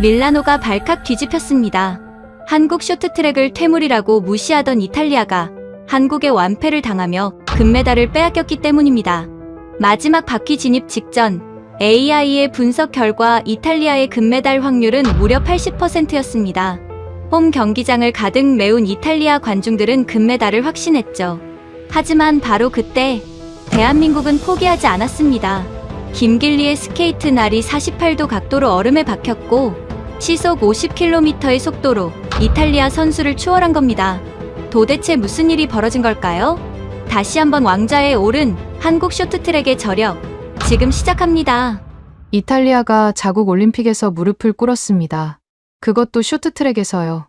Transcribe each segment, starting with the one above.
밀라노가 발칵 뒤집혔습니다. 한국 쇼트트랙을 퇴물이라고 무시하던 이탈리아가 한국의 완패를 당하며 금메달을 빼앗겼기 때문입니다. 마지막 바퀴 진입 직전 AI의 분석 결과 이탈리아의 금메달 확률은 무려 80%였습니다. 홈 경기장을 가득 메운 이탈리아 관중들은 금메달을 확신했죠. 하지만 바로 그때 대한민국은 포기하지 않았습니다. 김길리의 스케이트 날이 48도 각도로 얼음에 박혔고 시속 50km의 속도로 이탈리아 선수를 추월한 겁니다. 도대체 무슨 일이 벌어진 걸까요? 다시 한번 왕좌에 오른 한국 쇼트트랙의 저력, 지금 시작합니다. 이탈리아가 자국 올림픽에서 무릎을 꿇었습니다. 그것도 쇼트트랙에서요.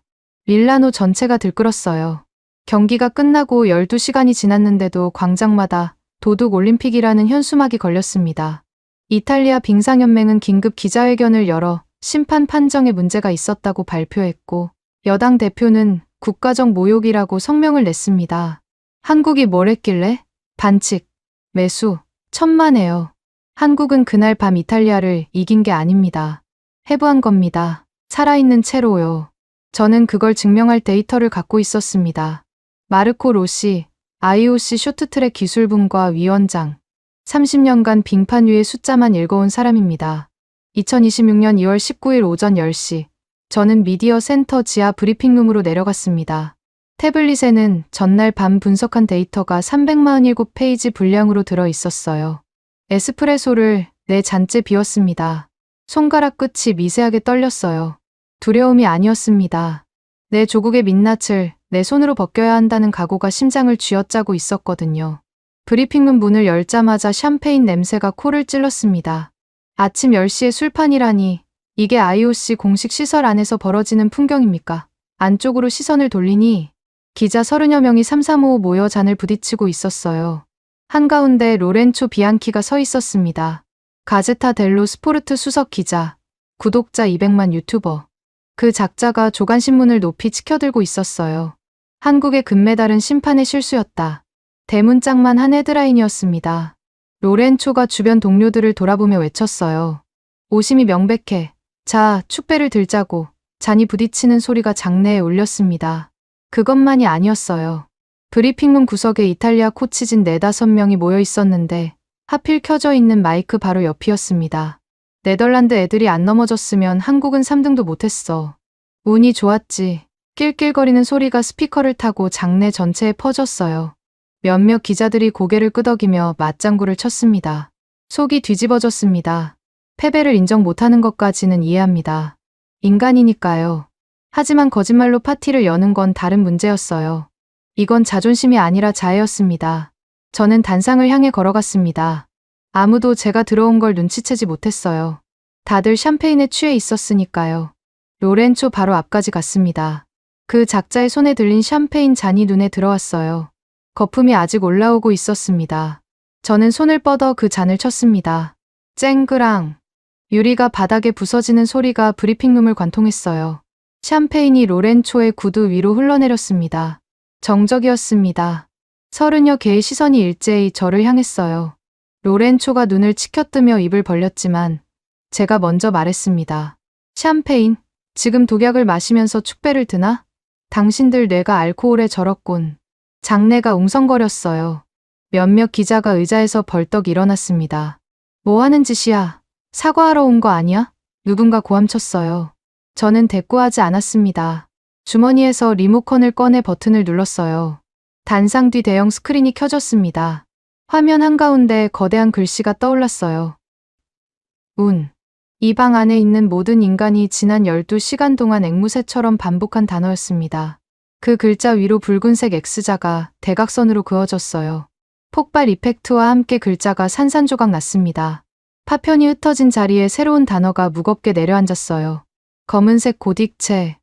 밀라노 전체가 들끓었어요. 경기가 끝나고 12시간이 지났는데도 광장마다 도둑 올림픽이라는 현수막이 걸렸습니다. 이탈리아 빙상연맹은 긴급 기자회견을 열어 심판 판정에 문제가 있었다고 발표했고 여당 대표는 국가적 모욕이라고 성명을 냈습니다. 한국이 뭘 했길래? 반칙, 매수, 천만에요. 한국은 그날 밤 이탈리아를 이긴 게 아닙니다. 해부한 겁니다. 살아있는 채로요. 저는 그걸 증명할 데이터를 갖고 있었습니다. 마르코 로시, IOC 쇼트트랙 기술분과 위원장. 30년간 빙판 위의 숫자만 읽어온 사람입니다. 2026년 2월 19일 오전 10시, 저는 미디어 센터 지하 브리핑룸으로 내려갔습니다. 태블릿에는 전날 밤 분석한 데이터가 347페이지 분량으로 들어 있었어요. 에스프레소를 네 잔째 비웠습니다. 손가락 끝이 미세하게 떨렸어요. 두려움이 아니었습니다. 내 조국의 민낯을 내 손으로 벗겨야 한다는 각오가 심장을 쥐어짜고 있었거든요. 브리핑룸 문을 열자마자 샴페인 냄새가 코를 찔렀습니다. 아침 10시에 술판이라니, 이게 IOC 공식 시설 안에서 벌어지는 풍경입니까? 안쪽으로 시선을 돌리니 기자 30여 명이 335 모여 잔을 부딪히고 있었어요. 한가운데 로렌초 비앙키가 서 있었습니다. 가제타 델로 스포르트 수석 기자, 구독자 200만 유튜버. 그 작자가 조간신문을 높이 치켜들고 있었어요. 한국의 금메달은 심판의 실수였다. 대문짝만 한 헤드라인이었습니다. 로렌초가 주변 동료들을 돌아보며 외쳤어요. 오심이 명백해. 자, 축배를 들자고. 잔이 부딪히는 소리가 장내에 울렸습니다. 그것만이 아니었어요. 브리핑룸 구석에 이탈리아 코치진 4-5명이 모여 있었는데 하필 켜져 있는 마이크 바로 옆이었습니다. 네덜란드 애들이 안 넘어졌으면 한국은 3등도 못했어. 운이 좋았지. 낄낄거리는 소리가 스피커를 타고 장내 전체에 퍼졌어요. 몇몇 기자들이 고개를 끄덕이며 맞장구를 쳤습니다. 속이 뒤집어졌습니다. 패배를 인정 못하는 것까지는 이해합니다. 인간이니까요. 하지만 거짓말로 파티를 여는 건 다른 문제였어요. 이건 자존심이 아니라 자해였습니다. 저는 단상을 향해 걸어갔습니다. 아무도 제가 들어온 걸 눈치채지 못했어요. 다들 샴페인에 취해 있었으니까요. 로렌초 바로 앞까지 갔습니다. 그 작자의 손에 들린 샴페인 잔이 눈에 들어왔어요. 거품이 아직 올라오고 있었습니다. 저는 손을 뻗어 그 잔을 쳤습니다. 쨍그랑. 유리가 바닥에 부서지는 소리가 브리핑룸을 관통했어요. 샴페인이 로렌초의 구두 위로 흘러내렸습니다. 정적이었습니다. 30여 개의 시선이 일제히 저를 향했어요. 로렌초가 눈을 치켜뜨며 입을 벌렸지만 제가 먼저 말했습니다. 샴페인, 지금 독약을 마시면서 축배를 드나? 당신들 뇌가 알코올에 절었군. 장내가 웅성거렸어요. 몇몇 기자가 의자에서 벌떡 일어났습니다. 뭐 하는 짓이야? 사과하러 온 거 아니야? 누군가 고함쳤어요. 저는 대꾸하지 않았습니다. 주머니에서 리모컨을 꺼내 버튼을 눌렀어요. 단상 뒤 대형 스크린이 켜졌습니다. 화면 한가운데 거대한 글씨가 떠올랐어요. 이 방 안에 있는 모든 인간이 지난 12시간 동안 앵무새처럼 반복한 단어였습니다. 그 글자 위로 붉은색 X자가 대각선으로 그어졌어요. 폭발 이펙트와 함께 글자가 산산조각 났습니다. 파편이 흩어진 자리에 새로운 단어가 무겁게 내려앉았어요. 검은색 고딕체,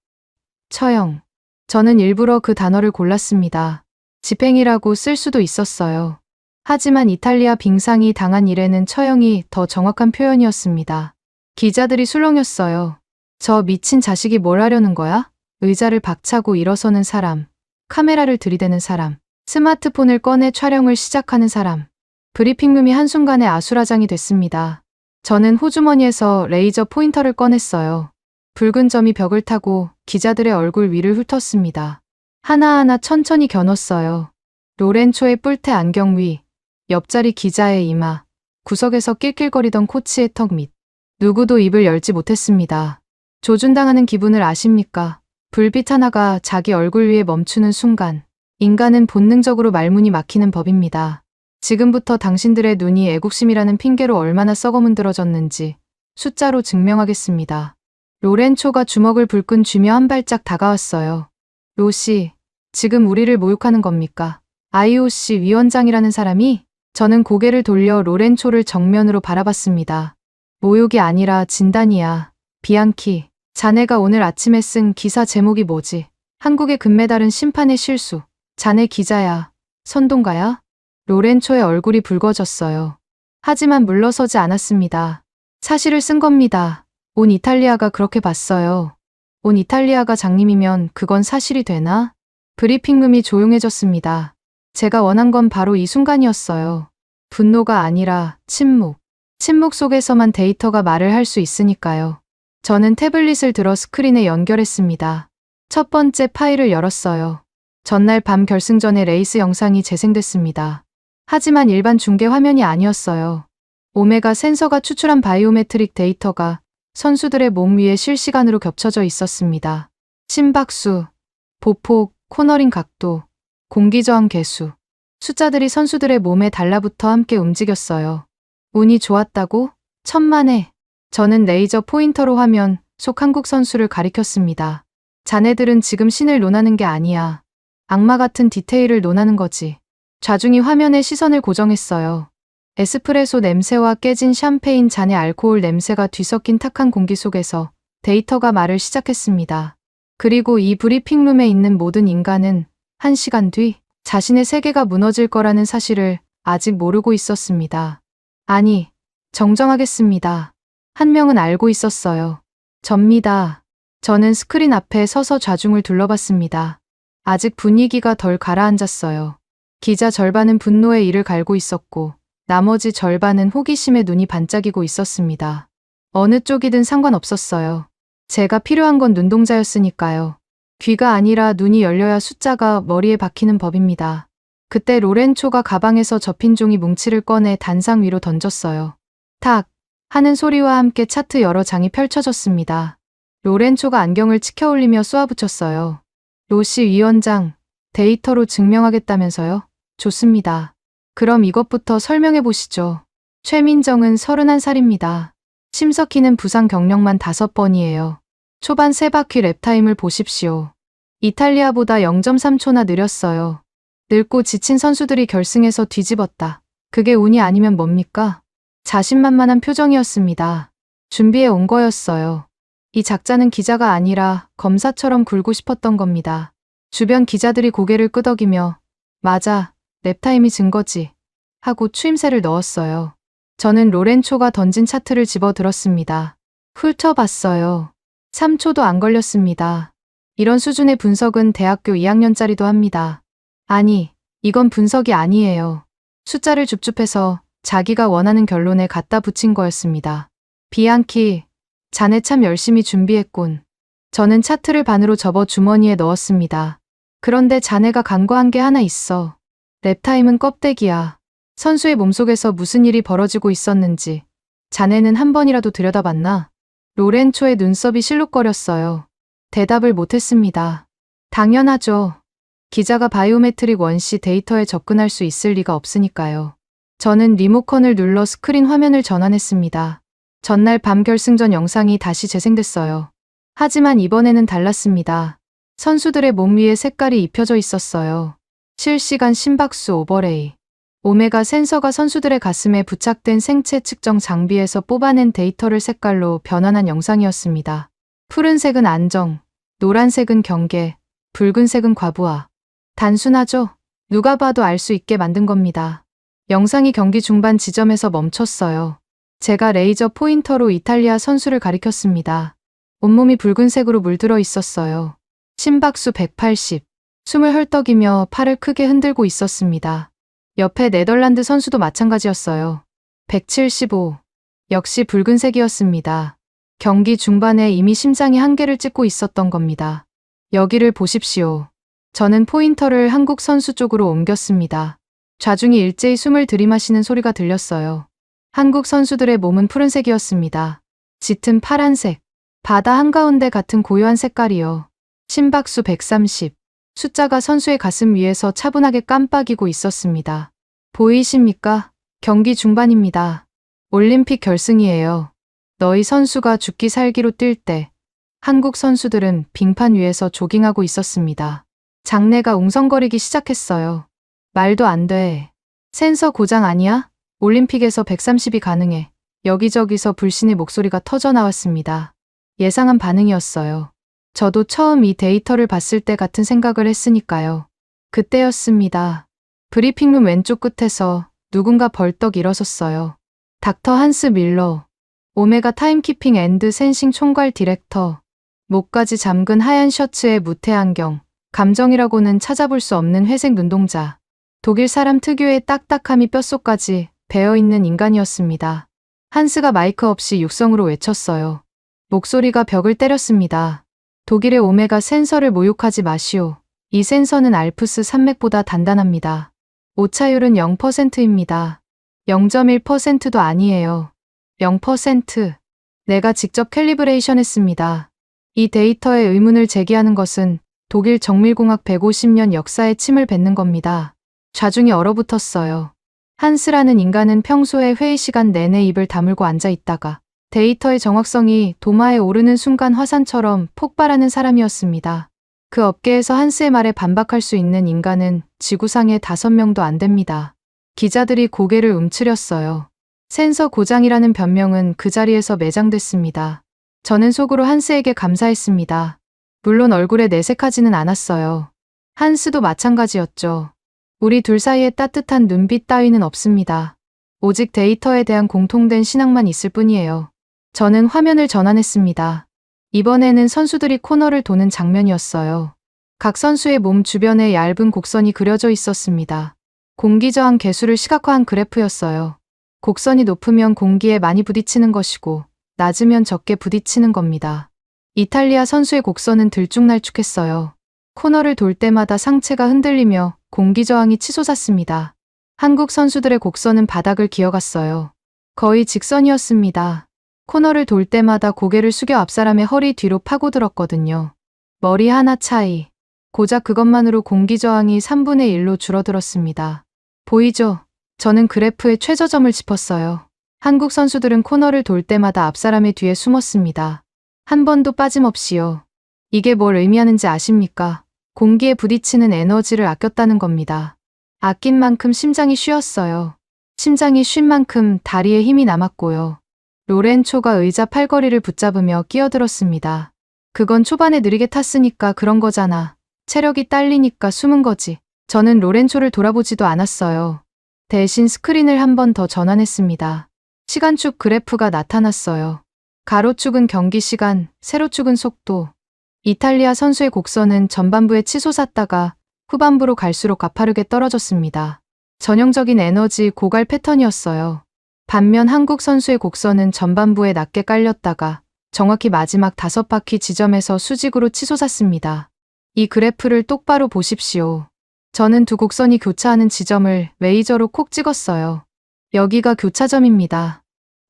처형. 저는 일부러 그 단어를 골랐습니다. 집행이라고 쓸 수도 있었어요. 하지만 이탈리아 빙상이 당한 일에는 처형이 더 정확한 표현이었습니다. 기자들이 술렁였어요. 저 미친 자식이 뭘 하려는 거야? 의자를 박차고 일어서는 사람, 카메라를 들이대는 사람, 스마트폰을 꺼내 촬영을 시작하는 사람. 브리핑룸이 한순간에 아수라장이 됐습니다. 저는 호주머니에서 레이저 포인터를 꺼냈어요. 붉은 점이 벽을 타고 기자들의 얼굴 위를 훑었습니다. 하나하나 천천히 겨눴어요. 로렌초의 뿔테 안경 위, 옆자리 기자의 이마, 구석에서 낄낄거리던 코치의 턱 밑. 누구도 입을 열지 못했습니다. 조준당하는 기분을 아십니까? 불빛 하나가 자기 얼굴 위에 멈추는 순간, 인간은 본능적으로 말문이 막히는 법입니다. 지금부터 당신들의 눈이 애국심이라는 핑계로 얼마나 썩어문드러졌는지 숫자로 증명하겠습니다. 로렌초가 주먹을 불끈 쥐며 한 발짝 다가왔어요. 로씨, 지금 우리를 모욕하는 겁니까? IOC 위원장이라는 사람이? 저는 고개를 돌려 로렌초를 정면으로 바라봤습니다. 모욕이 아니라 진단이야. 비앙키, 자네가 오늘 아침에 쓴 기사 제목이 뭐지? 한국의 금메달은 심판의 실수. 자네 기자야. 선동가야? 로렌초의 얼굴이 붉어졌어요. 하지만 물러서지 않았습니다. 사실을 쓴 겁니다. 온 이탈리아가 그렇게 봤어요. 온 이탈리아가 장님이면 그건 사실이 되나? 브리핑룸이 조용해졌습니다. 제가 원한 건 바로 이 순간이었어요. 분노가 아니라 침묵. 침묵 속에서만 데이터가 말을 할 수 있으니까요. 저는 태블릿을 들어 스크린에 연결했습니다. 첫 번째 파일을 열었어요. 전날 밤 결승전의 레이스 영상이 재생됐습니다. 하지만 일반 중계 화면이 아니었어요. 오메가 센서가 추출한 바이오메트릭 데이터가 선수들의 몸 위에 실시간으로 겹쳐져 있었습니다. 심박수, 보폭, 코너링 각도, 공기저항 계수. 숫자들이 선수들의 몸에 달라붙어 함께 움직였어요. 운이 좋았다고? 천만에. 저는 레이저 포인터로 화면 속 한국 선수를 가리켰습니다. 자네들은 지금 신을 논하는 게 아니야. 악마 같은 디테일을 논하는 거지. 좌중이 화면에 시선을 고정했어요. 에스프레소 냄새와 깨진 샴페인 잔의 알코올 냄새가 뒤섞인 탁한 공기 속에서 데이터가 말을 시작했습니다. 그리고 이 브리핑룸에 있는 모든 인간은 1시간 뒤 자신의 세계가 무너질 거라는 사실을 아직 모르고 있었습니다. 아니, 정정하겠습니다. 한 명은 알고 있었어요. 접니다. 저는 스크린 앞에 서서 좌중을 둘러봤습니다. 아직 분위기가 덜 가라앉았어요. 기자 절반은 분노에 이를 갈고 있었고 나머지 절반은 호기심에 눈이 반짝이고 있었습니다. 어느 쪽이든 상관없었어요. 제가 필요한 건 눈동자였으니까요. 귀가 아니라 눈이 열려야 숫자가 머리에 박히는 법입니다. 그때 로렌초가 가방에서 접힌 종이 뭉치를 꺼내 단상 위로 던졌어요. 탁! 하는 소리와 함께 차트 여러 장이 펼쳐졌습니다. 로렌초가 안경을 치켜올리며 쏘아붙였어요. 로시 위원장, 데이터로 증명하겠다면서요? 좋습니다. 그럼 이것부터 설명해 보시죠. 최민정은 31살입니다. 심석희는 부상 경력만 5번이에요. 초반 3바퀴 랩타임을 보십시오. 이탈리아보다 0.3초나 느렸어요. 늙고 지친 선수들이 결승에서 뒤집었다. 그게 운이 아니면 뭡니까? 자신만만한 표정이었습니다. 준비해 온 거였어요. 이 작자는 기자가 아니라 검사처럼 굴고 싶었던 겁니다. 주변 기자들이 고개를 끄덕이며 맞아, 랩타임이 증거지 하고 추임새를 넣었어요. 저는 로렌초가 던진 차트를 집어들었습니다. 훑어봤어요. 3초도 안 걸렸습니다. 이런 수준의 분석은 대학교 2학년짜리도 합니다. 아니, 이건 분석이 아니에요. 숫자를 줍줍해서 자기가 원하는 결론에 갖다 붙인 거였습니다. 비앙키, 자네 참 열심히 준비했군. 저는 차트를 반으로 접어 주머니에 넣었습니다. 그런데 자네가 간과한 게 하나 있어. 랩타임은 껍데기야. 선수의 몸속에서 무슨 일이 벌어지고 있었는지 자네는 한 번이라도 들여다봤나? 로렌초의 눈썹이 실룩거렸어요. 대답을 못했습니다. 당연하죠. 기자가 바이오메트릭 원시 데이터에 접근할 수 있을 리가 없으니까요. 저는 리모컨을 눌러 스크린 화면을 전환했습니다. 전날 밤 결승전 영상이 다시 재생됐어요. 하지만 이번에는 달랐습니다. 선수들의 몸 위에 색깔이 입혀져 있었어요. 실시간 심박수 오버레이. 오메가 센서가 선수들의 가슴에 부착된 생체 측정 장비에서 뽑아낸 데이터를 색깔로 변환한 영상이었습니다. 푸른색은 안정, 노란색은 경계, 붉은색은 과부하. 단순하죠? 누가 봐도 알 수 있게 만든 겁니다. 영상이 경기 중반 지점에서 멈췄어요. 제가 레이저 포인터로 이탈리아 선수를 가리켰습니다. 온몸이 붉은색으로 물들어 있었어요. 심박수 180. 숨을 헐떡이며 팔을 크게 흔들고 있었습니다. 옆에 네덜란드 선수도 마찬가지였어요. 175. 역시 붉은색이었습니다. 경기 중반에 이미 심장이 한계를 찍고 있었던 겁니다. 여기를 보십시오. 저는 포인터를 한국 선수 쪽으로 옮겼습니다. 좌중이 일제히 숨을 들이마시는 소리가 들렸어요. 한국 선수들의 몸은 푸른색이었습니다. 짙은 파란색, 바다 한가운데 같은 고요한 색깔이요. 심박수 130, 숫자가 선수의 가슴 위에서 차분하게 깜빡이고 있었습니다. 보이십니까? 경기 중반입니다. 올림픽 결승이에요. 너희 선수가 죽기 살기로 뛸 때 한국 선수들은 빙판 위에서 조깅하고 있었습니다. 장내가 웅성거리기 시작했어요. 말도 안 돼. 센서 고장 아니야? 올림픽에서 130이 가능해. 여기저기서 불신의 목소리가 터져 나왔습니다. 예상한 반응이었어요. 저도 처음 이 데이터를 봤을 때 같은 생각을 했으니까요. 그때였습니다. 브리핑룸 왼쪽 끝에서 누군가 벌떡 일어섰어요. 닥터 한스 밀러, 오메가 타임키핑 앤드 센싱 총괄 디렉터, 목까지 잠근 하얀 셔츠에 무태 안경, 감정이라고는 찾아볼 수 없는 회색 눈동자. 독일 사람 특유의 딱딱함이 뼛속까지 배어있는 인간이었습니다. 한스가 마이크 없이 육성으로 외쳤어요. 목소리가 벽을 때렸습니다. 독일의 오메가 센서를 모욕하지 마시오. 이 센서는 알프스 산맥보다 단단합니다. 오차율은 0%입니다. 0.1%도 아니에요. 0%. 내가 직접 캘리브레이션 했습니다. 이 데이터에 의문을 제기하는 것은 독일 정밀공학 150년 역사에 침을 뱉는 겁니다. 좌중이 얼어붙었어요. 한스라는 인간은 평소에 회의 시간 내내 입을 다물고 앉아 있다가 데이터의 정확성이 도마에 오르는 순간 화산처럼 폭발하는 사람이었습니다. 그 업계에서 한스의 말에 반박할 수 있는 인간은 지구상에 5명도 안 됩니다. 기자들이 고개를 움츠렸어요. 센서 고장이라는 변명은 그 자리에서 매장됐습니다. 저는 속으로 한스에게 감사했습니다. 물론 얼굴에 내색하지는 않았어요. 한스도 마찬가지였죠. 우리 둘 사이에 따뜻한 눈빛 따위는 없습니다. 오직 데이터에 대한 공통된 신앙만 있을 뿐이에요. 저는 화면을 전환했습니다. 이번에는 선수들이 코너를 도는 장면이었어요. 각 선수의 몸 주변에 얇은 곡선이 그려져 있었습니다. 공기 저항 계수를 시각화한 그래프였어요. 곡선이 높으면 공기에 많이 부딪히는 것이고 낮으면 적게 부딪히는 겁니다. 이탈리아 선수의 곡선은 들쭉날쭉했어요. 코너를 돌 때마다 상체가 흔들리며 공기 저항이 치솟았습니다. 한국 선수들의 곡선은 바닥을 기어갔어요. 거의 직선이었습니다. 코너를 돌 때마다 고개를 숙여 앞사람의 허리 뒤로 파고들었거든요. 머리 하나 차이. 고작 그것만으로 공기 저항이 3분의 1로 줄어들었습니다. 보이죠? 저는 그래프의 최저점을 짚었어요. 한국 선수들은 코너를 돌 때마다 앞사람의 뒤에 숨었습니다. 한 번도 빠짐없이요. 이게 뭘 의미하는지 아십니까? 공기에 부딪히는 에너지를 아꼈다는 겁니다. 아낀 만큼 심장이 쉬었어요. 심장이 쉰 만큼 다리에 힘이 남았고요. 로렌초가 의자 팔걸이를 붙잡으며 끼어들었습니다. 그건 초반에 느리게 탔으니까 그런 거잖아. 체력이 딸리니까 숨은 거지. 저는 로렌초를 돌아보지도 않았어요. 대신 스크린을 한 번 더 전환했습니다. 시간축 그래프가 나타났어요. 가로축은 경기 시간, 세로축은 속도. 이탈리아 선수의 곡선은 전반부에 치솟았다가 후반부로 갈수록 가파르게 떨어졌습니다. 전형적인 에너지 고갈 패턴이었어요. 반면 한국 선수의 곡선은 전반부에 낮게 깔렸다가 정확히 마지막 5바퀴 지점에서 수직으로 치솟았습니다. 이 그래프를 똑바로 보십시오. 저는 두 곡선이 교차하는 지점을 레이저로 콕 찍었어요. 여기가 교차점입니다.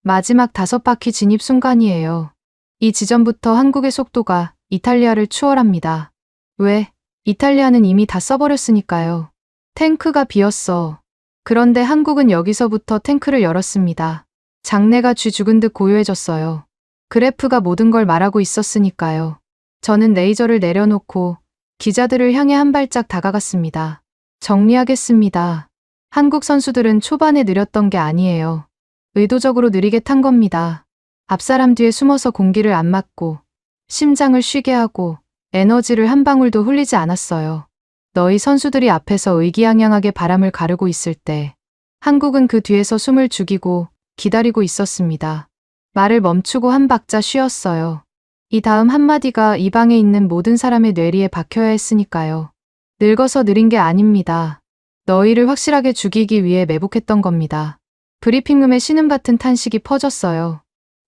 마지막 5바퀴 진입 순간이에요. 이 지점부터 한국의 속도가 이탈리아를 추월합니다. 왜? 이탈리아는 이미 다 써버렸으니까요. 탱크가 비었어. 그런데 한국은 여기서부터 탱크를 열었습니다. 장내가 쥐 죽은 듯 고요해졌어요. 그래프가 모든 걸 말하고 있었으니까요. 저는 레이저를 내려놓고 기자들을 향해 한 발짝 다가갔습니다. 정리하겠습니다. 한국 선수들은 초반에 느렸던 게 아니에요. 의도적으로 느리게 탄 겁니다. 앞사람 뒤에 숨어서 공기를 안 맞고 심장을 쉬게 하고 에너지를 한 방울도 흘리지 않았어요. 너희 선수들이 앞에서 의기양양하게 바람을 가르고 있을 때 한국은 그 뒤에서 숨을 죽이고 기다리고 있었습니다. 말을 멈추고 한 박자 쉬었어요. 이 다음 한마디가 이 방에 있는 모든 사람의 뇌리에 박혀야 했으니까요. 늙어서 느린 게 아닙니다. 너희를 확실하게 죽이기 위해 매복했던 겁니다. 브리핑룸에 신음 같은 탄식이 퍼졌어요.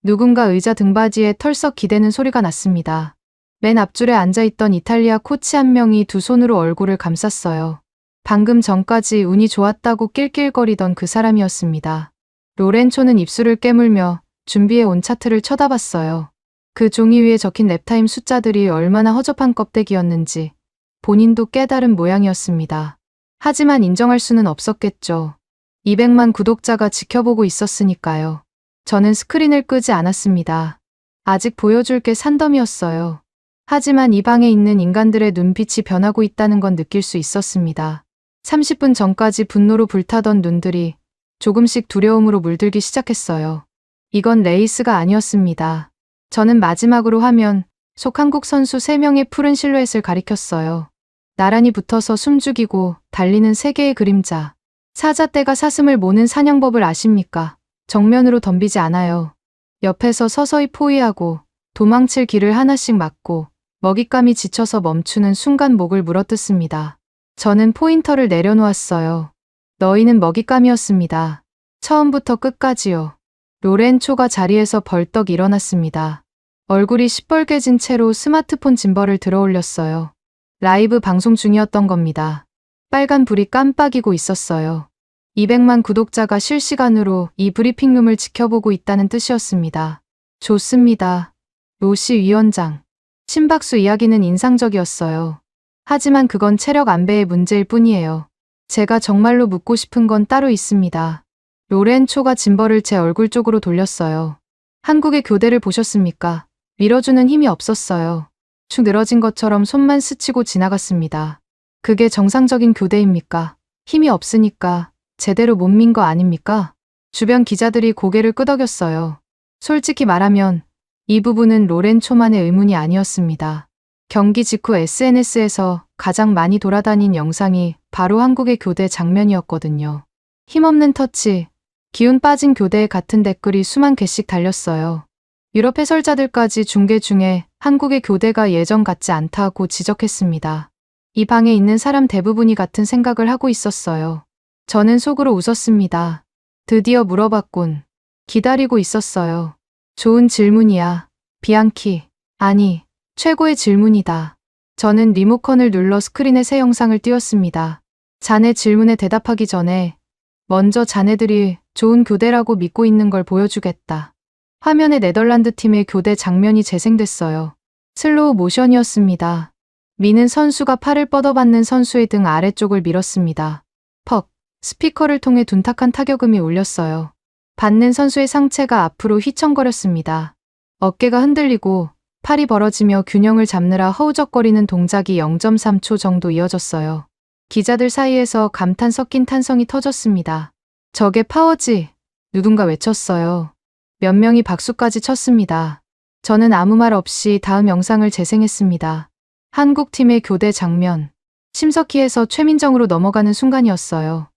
누군가 의자 등받이에 털썩 기대는 소리가 났습니다. 맨 앞줄에 앉아있던 이탈리아 코치 한 명이 두 손으로 얼굴을 감쌌어요. 방금 전까지 운이 좋았다고 낄낄거리던 그 사람이었습니다. 로렌초는 입술을 깨물며 준비해 온 차트를 쳐다봤어요. 그 종이 위에 적힌 랩타임 숫자들이 얼마나 허접한 껍데기였는지 본인도 깨달은 모양이었습니다. 하지만 인정할 수는 없었겠죠. 200만 구독자가 지켜보고 있었으니까요. 저는 스크린을 끄지 않았습니다. 아직 보여줄 게 산더미였어요. 하지만 이 방에 있는 인간들의 눈빛이 변하고 있다는 건 느낄 수 있었습니다. 30분 전까지 분노로 불타던 눈들이 조금씩 두려움으로 물들기 시작했어요. 이건 레이스가 아니었습니다. 저는 마지막으로 화면 속 한국 선수 3명의 푸른 실루엣을 가리켰어요. 나란히 붙어서 숨죽이고 달리는 세 개의 그림자. 사자떼가 사슴을 모는 사냥법을 아십니까? 정면으로 덤비지 않아요. 옆에서 서서히 포위하고 도망칠 길을 하나씩 막고 먹잇감이 지쳐서 멈추는 순간 목을 물어뜯습니다. 저는 포인터를 내려놓았어요. 너희는 먹잇감이었습니다. 처음부터 끝까지요. 로렌초가 자리에서 벌떡 일어났습니다. 얼굴이 시뻘개진 채로 스마트폰 짐벌을 들어 올렸어요. 라이브 방송 중이었던 겁니다. 빨간 불이 깜빡이고 있었어요. 200만 구독자가 실시간으로 이 브리핑룸을 지켜보고 있다는 뜻이었습니다. 좋습니다. 로시 위원장. 심박수 이야기는 인상적이었어요. 하지만 그건 체력 안배의 문제일 뿐이에요. 제가 정말로 묻고 싶은 건 따로 있습니다. 로렌초가 짐벌을 제 얼굴 쪽으로 돌렸어요. 한국의 교대를 보셨습니까? 밀어주는 힘이 없었어요. 축 늘어진 것처럼 손만 스치고 지나갔습니다. 그게 정상적인 교대입니까? 힘이 없으니까 제대로 못 민 거 아닙니까? 주변 기자들이 고개를 끄덕였어요. 솔직히 말하면 이 부분은 로렌초만의 의문이 아니었습니다. 경기 직후 SNS에서 가장 많이 돌아다닌 영상이 바로 한국의 교대 장면이었거든요. 힘없는 터치, 기운 빠진 교대 같은 댓글이 수만 개씩 달렸어요. 유럽 해설자들까지 중계 중에 한국의 교대가 예전 같지 않다고 지적했습니다. 이 방에 있는 사람 대부분이 같은 생각을 하고 있었어요. 저는 속으로 웃었습니다. 드디어 물어봤군. 기다리고 있었어요. 좋은 질문이야. 비앙키. 아니, 최고의 질문이다. 저는 리모컨을 눌러 스크린에 새 영상을 띄웠습니다. 자네 질문에 대답하기 전에 먼저 자네들이 좋은 교대라고 믿고 있는 걸 보여주겠다. 화면에 네덜란드 팀의 교대 장면이 재생됐어요. 슬로우 모션이었습니다. 미는 선수가 팔을 뻗어받는 선수의 등 아래쪽을 밀었습니다. 퍽. 스피커를 통해 둔탁한 타격음이 울렸어요. 받는 선수의 상체가 앞으로 휘청거렸습니다. 어깨가 흔들리고 팔이 벌어지며 균형을 잡느라 허우적거리는 동작이 0.3초 정도 이어졌어요. 기자들 사이에서 감탄 섞인 탄성이 터졌습니다. 저게 파워지. 누군가 외쳤어요. 몇 명이 박수까지 쳤습니다. 저는 아무 말 없이 다음 영상을 재생했습니다. 한국팀의 교대 장면. 심석희에서 최민정으로 넘어가는 순간이었어요.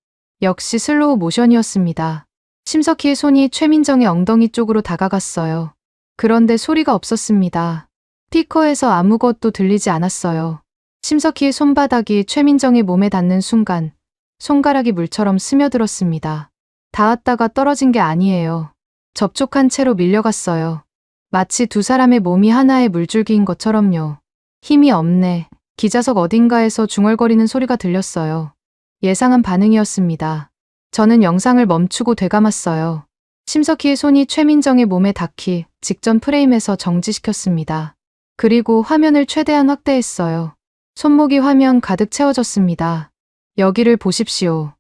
역시 슬로우 모션이었습니다. 심석희의 손이 최민정의 엉덩이 쪽으로 다가갔어요. 그런데 소리가 없었습니다. 스피커에서 아무것도 들리지 않았어요. 심석희의 손바닥이 최민정의 몸에 닿는 순간 손가락이 물처럼 스며들었습니다. 닿았다가 떨어진 게 아니에요. 접촉한 채로 밀려갔어요. 마치 두 사람의 몸이 하나의 물줄기인 것처럼요. 힘이 없네. 기자석 어딘가에서 중얼거리는 소리가 들렸어요. 예상한 반응이었습니다. 저는 영상을 멈추고 되감았어요. 심석희의 손이 최민정의 몸에 닿기 직전 프레임에서 정지시켰습니다. 그리고 화면을 최대한 확대했어요. 손목이 화면 가득 채워졌습니다. 여기를 보십시오.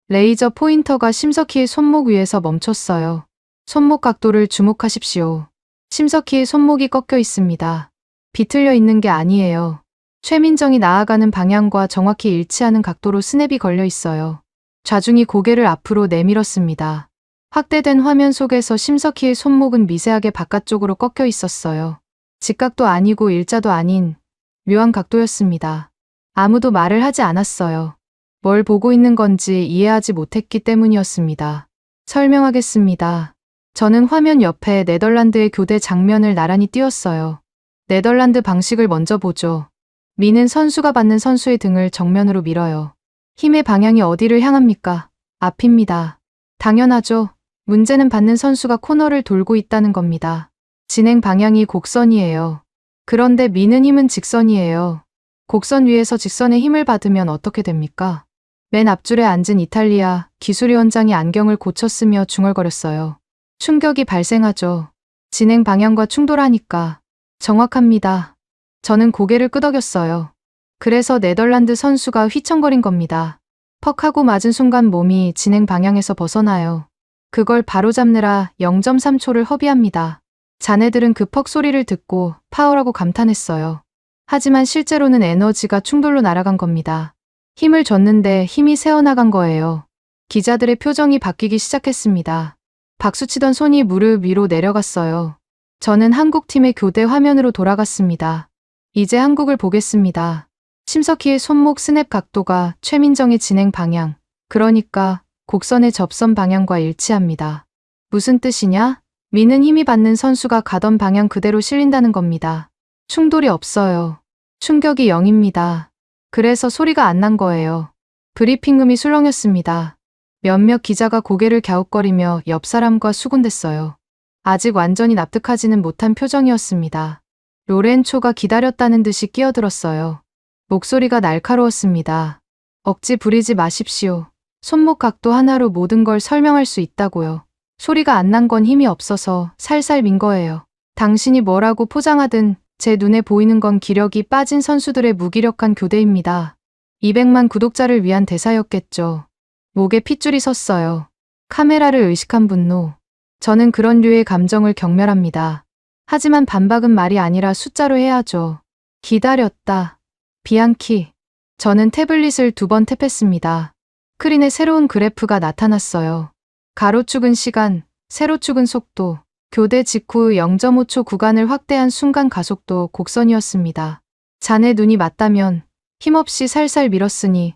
레이저 포인터가 심석희의 손목 위에서 멈췄어요. 손목 각도를 주목하십시오. 심석희의 손목이 꺾여 있습니다. 비틀려 있는 게 아니에요. 최민정이 나아가는 방향과 정확히 일치하는 각도로 스냅이 걸려 있어요. 좌중이 고개를 앞으로 내밀었습니다. 확대된 화면 속에서 심석희의 손목은 미세하게 바깥쪽으로 꺾여 있었어요. 직각도 아니고 일자도 아닌 묘한 각도였습니다. 아무도 말을 하지 않았어요. 뭘 보고 있는 건지 이해하지 못했기 때문이었습니다. 설명하겠습니다. 저는 화면 옆에 네덜란드의 교대 장면을 나란히 띄웠어요. 네덜란드 방식을 먼저 보죠. 미는 선수가 받는 선수의 등을 정면으로 밀어요. 힘의 방향이 어디를 향합니까? 앞입니다. 당연하죠. 문제는 받는 선수가 코너를 돌고 있다는 겁니다. 진행 방향이 곡선이에요. 그런데 미는 힘은 직선이에요. 곡선 위에서 직선의 힘을 받으면 어떻게 됩니까? 맨 앞줄에 앉은 이탈리아 기술위원장이 안경을 고쳤으며 중얼거렸어요. 충격이 발생하죠. 진행 방향과 충돌하니까. 정확합니다. 저는 고개를 끄덕였어요. 그래서 네덜란드 선수가 휘청거린 겁니다. 퍽 하고 맞은 순간 몸이 진행 방향에서 벗어나요. 그걸 바로잡느라 0.3초를 허비합니다. 자네들은 그 퍽 소리를 듣고 파워라고 감탄했어요. 하지만 실제로는 에너지가 충돌로 날아간 겁니다. 힘을 줬는데 힘이 새어나간 거예요. 기자들의 표정이 바뀌기 시작했습니다. 박수치던 손이 무릎 위로 내려갔어요. 저는 한국팀의 교대 화면으로 돌아갔습니다. 이제 한국을 보겠습니다. 심석희의 손목 스냅 각도가 최민정의 진행 방향, 그러니까 곡선의 접선 방향과 일치합니다. 무슨 뜻이냐? 미는 힘이 받는 선수가 가던 방향 그대로 실린다는 겁니다. 충돌이 없어요. 충격이 0입니다. 그래서 소리가 안 난 거예요. 브리핑룸이 술렁였습니다. 몇몇 기자가 고개를 갸웃거리며 옆 사람과 수군댔어요. 아직 완전히 납득하지는 못한 표정이었습니다. 로렌초가 기다렸다는 듯이 끼어들었어요. 목소리가 날카로웠습니다. 억지 부리지 마십시오. 손목 각도 하나로 모든 걸 설명할 수 있다고요. 소리가 안 난 건 힘이 없어서 살살 민 거예요. 당신이 뭐라고 포장하든 제 눈에 보이는 건 기력이 빠진 선수들의 무기력한 교대입니다. 200만 구독자를 위한 대사였겠죠. 목에 핏줄이 섰어요. 카메라를 의식한 분노. 저는 그런 류의 감정을 경멸합니다. 하지만 반박은 말이 아니라 숫자로 해야죠. 기다렸다. 비앙키. 저는 태블릿을 2번 탭했습니다. 스크린에 새로운 그래프가 나타났어요. 가로축은 시간, 세로축은 속도, 교대 직후 0.5초 구간을 확대한 순간 가속도 곡선이었습니다. 자네 눈이 맞다면 힘없이 살살 밀었으니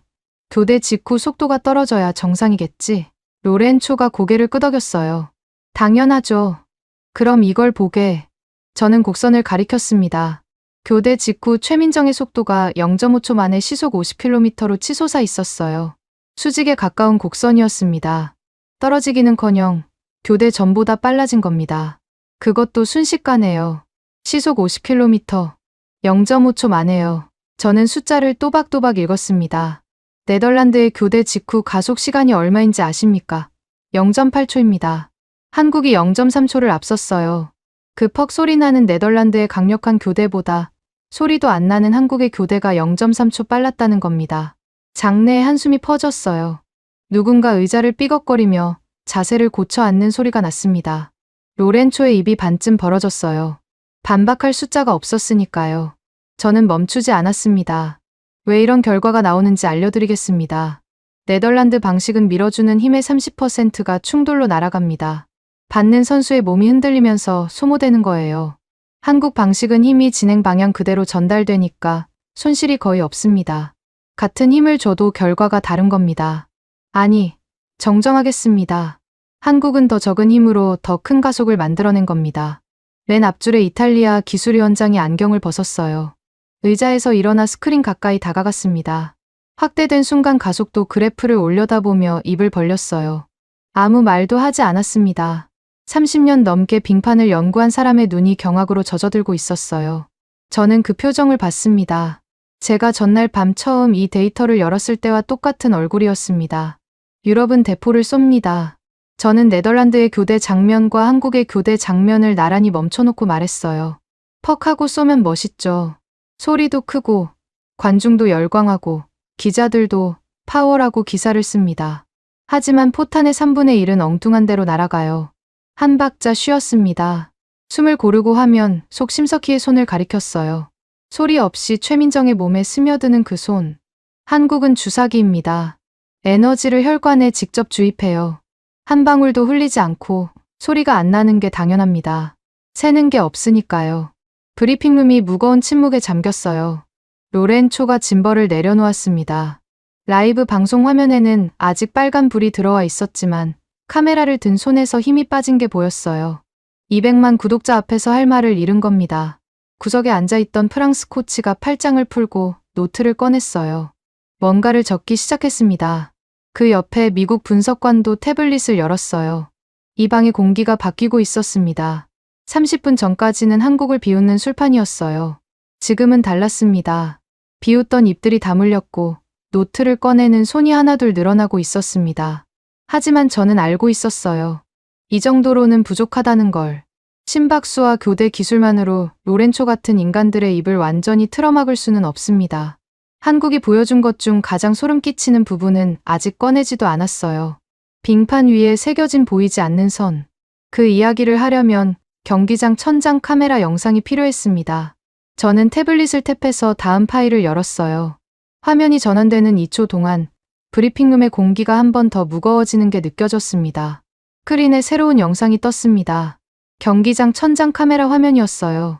교대 직후 속도가 떨어져야 정상이겠지. 로렌초가 고개를 끄덕였어요. 당연하죠. 그럼 이걸 보게. 저는 곡선을 가리켰습니다. 교대 직후 최민정의 속도가 0.5초 만에 시속 50km로 치솟아 있었어요. 수직에 가까운 곡선이었습니다. 떨어지기는커녕 교대 전보다 빨라진 겁니다. 그것도 순식간에요. 시속 50km, 0.5초 만에요. 저는 숫자를 또박또박 읽었습니다. 네덜란드의 교대 직후 가속 시간이 얼마인지 아십니까? 0.8초입니다. 한국이 0.3초를 앞섰어요. 그 퍽 소리 나는 네덜란드의 강력한 교대보다 소리도 안 나는 한국의 교대가 0.3초 빨랐다는 겁니다. 장내에 한숨이 퍼졌어요. 누군가 의자를 삐걱거리며 자세를 고쳐 앉는 소리가 났습니다. 로렌초의 입이 반쯤 벌어졌어요. 반박할 숫자가 없었으니까요. 저는 멈추지 않았습니다. 왜 이런 결과가 나오는지 알려드리겠습니다. 네덜란드 방식은 밀어주는 힘의 30%가 충돌로 날아갑니다. 받는 선수의 몸이 흔들리면서 소모되는 거예요. 한국 방식은 힘이 진행 방향 그대로 전달되니까 손실이 거의 없습니다. 같은 힘을 줘도 결과가 다른 겁니다. 아니, 정정하겠습니다. 한국은 더 적은 힘으로 더 큰 가속을 만들어낸 겁니다. 맨 앞줄에 이탈리아 기술위원장이 안경을 벗었어요. 의자에서 일어나 스크린 가까이 다가갔습니다. 확대된 순간 가속도 그래프를 올려다보며 입을 벌렸어요. 아무 말도 하지 않았습니다. 30년 넘게 빙판을 연구한 사람의 눈이 경악으로 젖어들고 있었어요. 저는 그 표정을 봤습니다. 제가 전날 밤 처음 이 데이터를 열었을 때와 똑같은 얼굴이었습니다. 유럽은 대포를 쏩니다. 저는 네덜란드의 교대 장면과 한국의 교대 장면을 나란히 멈춰놓고 말했어요. 퍽 하고 쏘면 멋있죠. 소리도 크고 관중도 열광하고 기자들도 파워라고 기사를 씁니다. 하지만 포탄의 3분의 1은 엉뚱한 데로 날아가요. 한 박자 쉬었습니다. 숨을 고르고 하면 속 심석희의 손을 가리켰어요. 소리 없이 최민정의 몸에 스며드는 그 손. 한국은 주사기입니다. 에너지를 혈관에 직접 주입해요. 한 방울도 흘리지 않고 소리가 안 나는 게 당연합니다. 새는 게 없으니까요. 브리핑룸이 무거운 침묵에 잠겼어요. 로렌초가 짐벌을 내려놓았습니다. 라이브 방송 화면에는 아직 빨간 불이 들어와 있었지만 카메라를 든 손에서 힘이 빠진 게 보였어요. 200만 구독자 앞에서 할 말을 잃은 겁니다. 구석에 앉아있던 프랑스 코치가 팔짱을 풀고 노트를 꺼냈어요. 뭔가를 적기 시작했습니다. 그 옆에 미국 분석관도 태블릿을 열었어요. 이 방의 공기가 바뀌고 있었습니다. 30분 전까지는 한국을 비웃는 술판이었어요. 지금은 달랐습니다. 비웃던 입들이 다물렸고 노트를 꺼내는 손이 하나둘 늘어나고 있었습니다. 하지만 저는 알고 있었어요. 이 정도로는 부족하다는 걸. 심박수와 교대 기술만으로 로렌초 같은 인간들의 입을 완전히 틀어막을 수는 없습니다. 한국이 보여준 것 중 가장 소름 끼치는 부분은 아직 꺼내지도 않았어요. 빙판 위에 새겨진 보이지 않는 선. 그 이야기를 하려면 경기장 천장 카메라 영상이 필요했습니다. 저는 태블릿을 탭해서 다음 파일을 열었어요. 화면이 전환되는 2초 동안 브리핑룸의 공기가 한 번 더 무거워지는 게 느껴졌습니다. 스크린에 새로운 영상이 떴습니다. 경기장 천장 카메라 화면이었어요.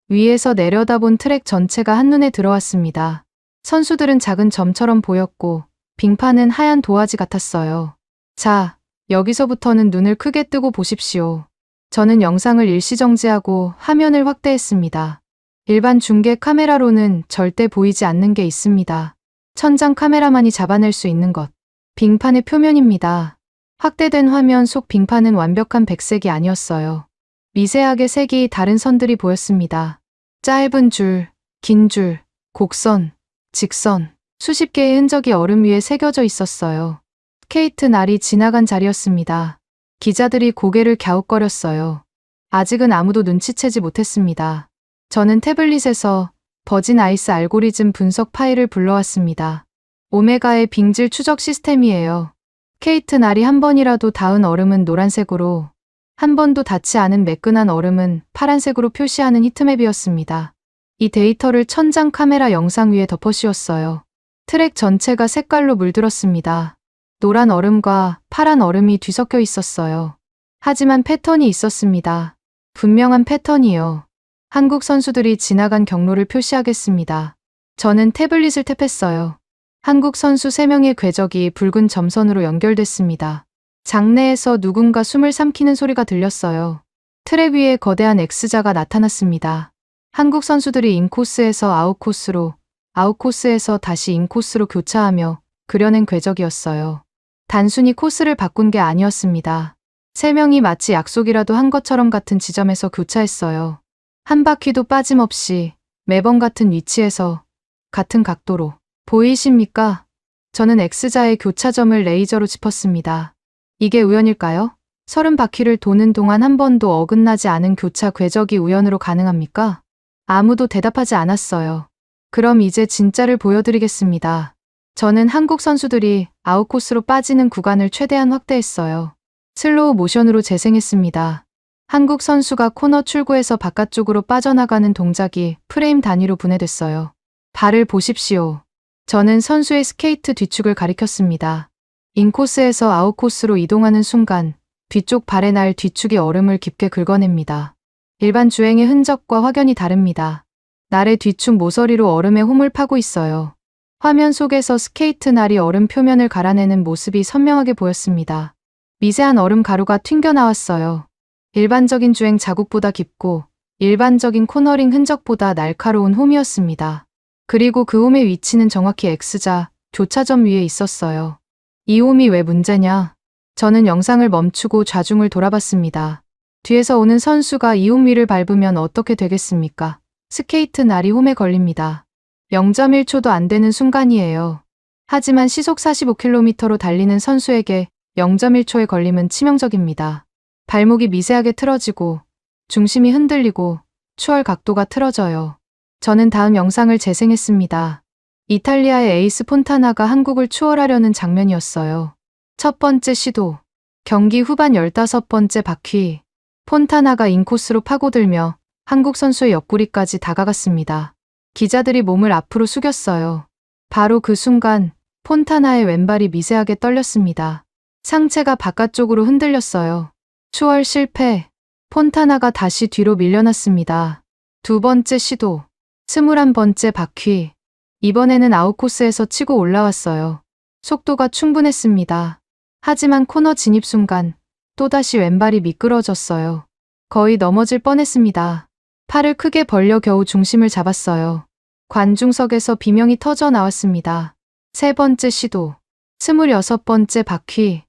위에서 내려다본 트랙 전체가 한눈에 들어왔습니다. 선수들은 작은 점처럼 보였고 빙판은 하얀 도화지 같았어요. 자, 여기서부터는 눈을 크게 뜨고 보십시오. 저는 영상을 일시정지하고 화면을 확대했습니다. 일반 중계 카메라로는 절대 보이지 않는 게 있습니다. 천장 카메라만이 잡아낼 수 있는 것. 빙판의 표면입니다. 확대된 화면 속 빙판은 완벽한 백색이 아니었어요. 미세하게 색이 다른 선들이 보였습니다. 짧은 줄, 긴 줄, 곡선, 직선, 수십 개의 흔적이 얼음 위에 새겨져 있었어요. 스케이트 날이 지나간 자리였습니다. 기자들이 고개를 갸웃거렸어요. 아직은 아무도 눈치채지 못했습니다. 저는 태블릿에서 버진 아이스 알고리즘 분석 파일을 불러왔습니다. 오메가의 빙질 추적 시스템이에요. 스케이트 날이 한 번이라도 닿은 얼음은 노란색으로, 한 번도 닿지 않은 매끈한 얼음은 파란색으로 표시하는 히트맵이었습니다. 이 데이터를 천장 카메라 영상 위에 덮어 씌웠어요. 트랙 전체가 색깔로 물들었습니다. 노란 얼음과 파란 얼음이 뒤섞여 있었어요. 하지만 패턴이 있었습니다. 분명한 패턴이요. 한국 선수들이 지나간 경로를 표시하겠습니다. 저는 태블릿을 탭했어요. 한국 선수 3명의 궤적이 붉은 점선으로 연결됐습니다. 장내에서 누군가 숨을 삼키는 소리가 들렸어요. 트랙 위에 거대한 X자가 나타났습니다. 한국 선수들이 인코스에서 아웃코스로, 아웃코스에서 다시 인코스로 교차하며 그려낸 궤적이었어요. 단순히 코스를 바꾼 게 아니었습니다. 3명이 마치 약속이라도 한 것처럼 같은 지점에서 교차했어요. 한 바퀴도 빠짐없이 매번 같은 위치에서 같은 각도로. 보이십니까? 저는 X자의 교차점을 레이저로 짚었습니다. 이게 우연일까요? 30바퀴를 도는 동안 한 번도 어긋나지 않은 교차 궤적이 우연으로 가능합니까? 아무도 대답하지 않았어요. 그럼 이제 진짜를 보여드리겠습니다. 저는 한국 선수들이 아웃코스로 빠지는 구간을 최대한 확대했어요. 슬로우 모션으로 재생했습니다. 한국 선수가 코너 출구에서 바깥쪽으로 빠져나가는 동작이 프레임 단위로 분해됐어요. 발을 보십시오. 저는 선수의 스케이트 뒤축을 가리켰습니다. 인코스에서 아웃코스로 이동하는 순간 뒤쪽 발의 날 뒤축이 얼음을 깊게 긁어냅니다. 일반 주행의 흔적과 확연히 다릅니다. 날의 뒤축 모서리로 얼음에 홈을 파고 있어요. 화면 속에서 스케이트 날이 얼음 표면을 갈아내는 모습이 선명하게 보였습니다. 미세한 얼음 가루가 튕겨 나왔어요. 일반적인 주행 자국보다 깊고 일반적인 코너링 흔적보다 날카로운 홈이었습니다. 그리고 그 홈의 위치는 정확히 X자, 교차점 위에 있었어요. 이 홈이 왜 문제냐? 저는 영상을 멈추고 좌중을 돌아봤습니다. 뒤에서 오는 선수가 이 홈 위를 밟으면 어떻게 되겠습니까? 스케이트 날이 홈에 걸립니다. 0.1초도 안 되는 순간이에요. 하지만 시속 45km로 달리는 선수에게 0.1초의 걸림은 치명적입니다. 발목이 미세하게 틀어지고 중심이 흔들리고 추월 각도가 틀어져요. 저는 다음 영상을 재생했습니다. 이탈리아의 에이스 폰타나가 한국을 추월하려는 장면이었어요. 첫 번째 시도. 경기 후반 15번째 바퀴. 폰타나가 인코스로 파고들며 한국 선수의 옆구리까지 다가갔습니다. 기자들이 몸을 앞으로 숙였어요. 바로 그 순간 폰타나의 왼발이 미세하게 떨렸습니다. 상체가 바깥쪽으로 흔들렸어요. 추월 실패. 폰타나가 다시 뒤로 밀려났습니다. 두 번째 시도. 21번째 바퀴. 이번에는 아웃코스에서 치고 올라왔어요. 속도가 충분했습니다. 하지만 코너 진입 순간 또다시 왼발이 미끄러졌어요. 거의 넘어질 뻔했습니다. 팔을 크게 벌려 겨우 중심을 잡았어요. 관중석에서 비명이 터져 나왔습니다. 세 번째 시도. 26번째 바퀴.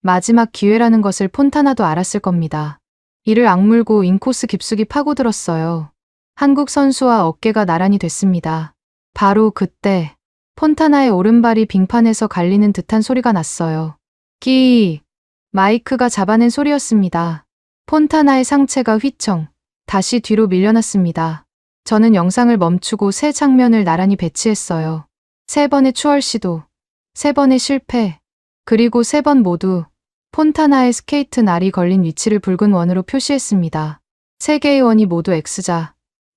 마지막 기회라는 것을 폰타나도 알았을 겁니다. 이를 악물고 인코스 깊숙이 파고들었어요. 한국 선수와 어깨가 나란히 됐습니다. 바로 그때 폰타나의 오른발이 빙판에서 갈리는 듯한 소리가 났어요. 끼! 마이크가 잡아낸 소리였습니다. 폰타나의 상체가 휘청 다시 뒤로 밀려났습니다. 저는 영상을 멈추고 세 장면을 나란히 배치했어요. 3번의 추월 시도, 3번의 실패, 그리고 3번 모두 폰타나의 스케이트 날이 걸린 위치를 붉은 원으로 표시했습니다. 3개의 원이 모두 X자,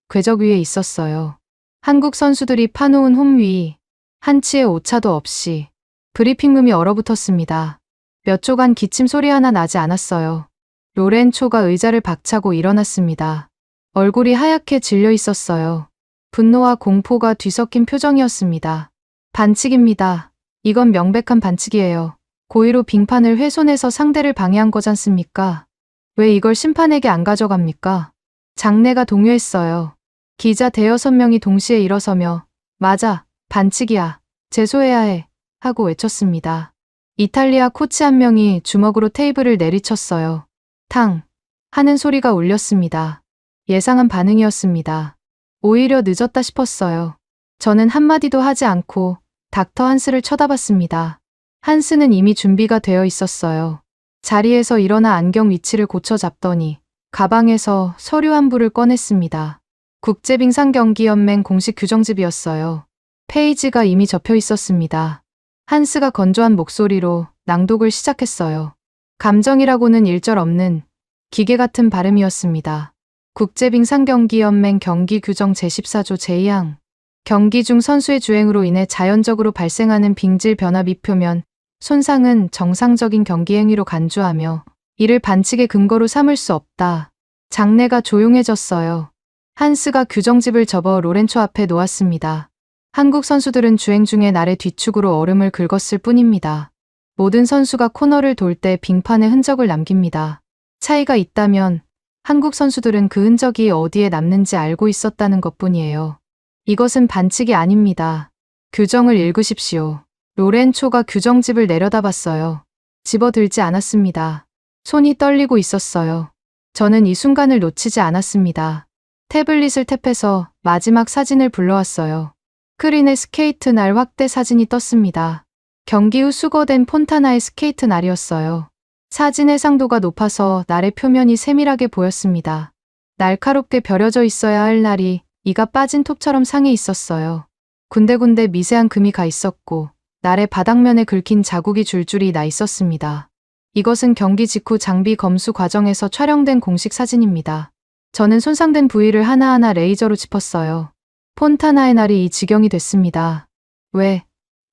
궤적 위에 있었어요. 한국 선수들이 파놓은 홈 위, 한치의 오차도 없이 브리핑룸이 얼어붙었습니다. 몇 초간 기침 소리 하나 나지 않았어요. 로렌초가 의자를 박차고 일어났습니다. 얼굴이 하얗게 질려 있었어요. 분노와 공포가 뒤섞인 표정이었습니다. 반칙입니다. 이건 명백한 반칙이에요. 고의로 빙판을 훼손해서 상대를 방해한 거잖습니까? 왜 이걸 심판에게 안 가져갑니까? 장내가 동요했어요. 기자 대여섯 명이 동시에 일어서며 맞아, 반칙이야, 제소해야 해 하고 외쳤습니다. 이탈리아 코치 한 명이 주먹으로 테이블을 내리쳤어요. 탕 하는 소리가 울렸습니다. 예상한 반응이었습니다. 오히려 늦었다 싶었어요. 저는 한마디도 하지 않고 닥터 한스를 쳐다봤습니다. 한스는 이미 준비가 되어 있었어요. 자리에서 일어나 안경 위치를 고쳐 잡더니 가방에서 서류 한 부를 꺼냈습니다. 국제빙상경기연맹 공식 규정집이었어요. 페이지가 이미 접혀 있었습니다. 한스가 건조한 목소리로 낭독을 시작했어요. 감정이라고는 일절 없는 기계 같은 발음이었습니다. 국제빙상경기연맹 경기규정 제14조 제2항. 경기 중 선수의 주행으로 인해 자연적으로 발생하는 빙질 변화 및 표면 손상은 정상적인 경기 행위로 간주하며 이를 반칙의 근거로 삼을 수 없다. 장내가 조용해졌어요. 한스가 규정집을 접어 로렌초 앞에 놓았습니다. 한국 선수들은 주행 중에 날의 뒤축으로 얼음을 긁었을 뿐입니다. 모든 선수가 코너를 돌 때 빙판의 흔적을 남깁니다. 차이가 있다면 한국 선수들은 그 흔적이 어디에 남는지 알고 있었다는 것뿐이에요. 이것은 반칙이 아닙니다. 규정을 읽으십시오. 로렌초가 규정집을 내려다봤어요. 집어들지 않았습니다. 손이 떨리고 있었어요. 저는 이 순간을 놓치지 않았습니다. 태블릿을 탭해서 마지막 사진을 불러왔어요. 크린의 스케이트 날 확대 사진이 떴습니다. 경기 후 수거된 폰타나의 스케이트 날이었어요. 사진 해상도가 높아서 날의 표면이 세밀하게 보였습니다. 날카롭게 벼려져 있어야 할 날이 이가 빠진 톱처럼 상해 있었어요. 군데군데 미세한 금이 가 있었고 날의 바닥면에 긁힌 자국이 줄줄이 나 있었습니다. 이것은 경기 직후 장비 검수 과정에서 촬영된 공식 사진입니다. 저는 손상된 부위를 하나하나 레이저로 짚었어요. 폰타나의 날이 이 지경이 됐습니다. 왜?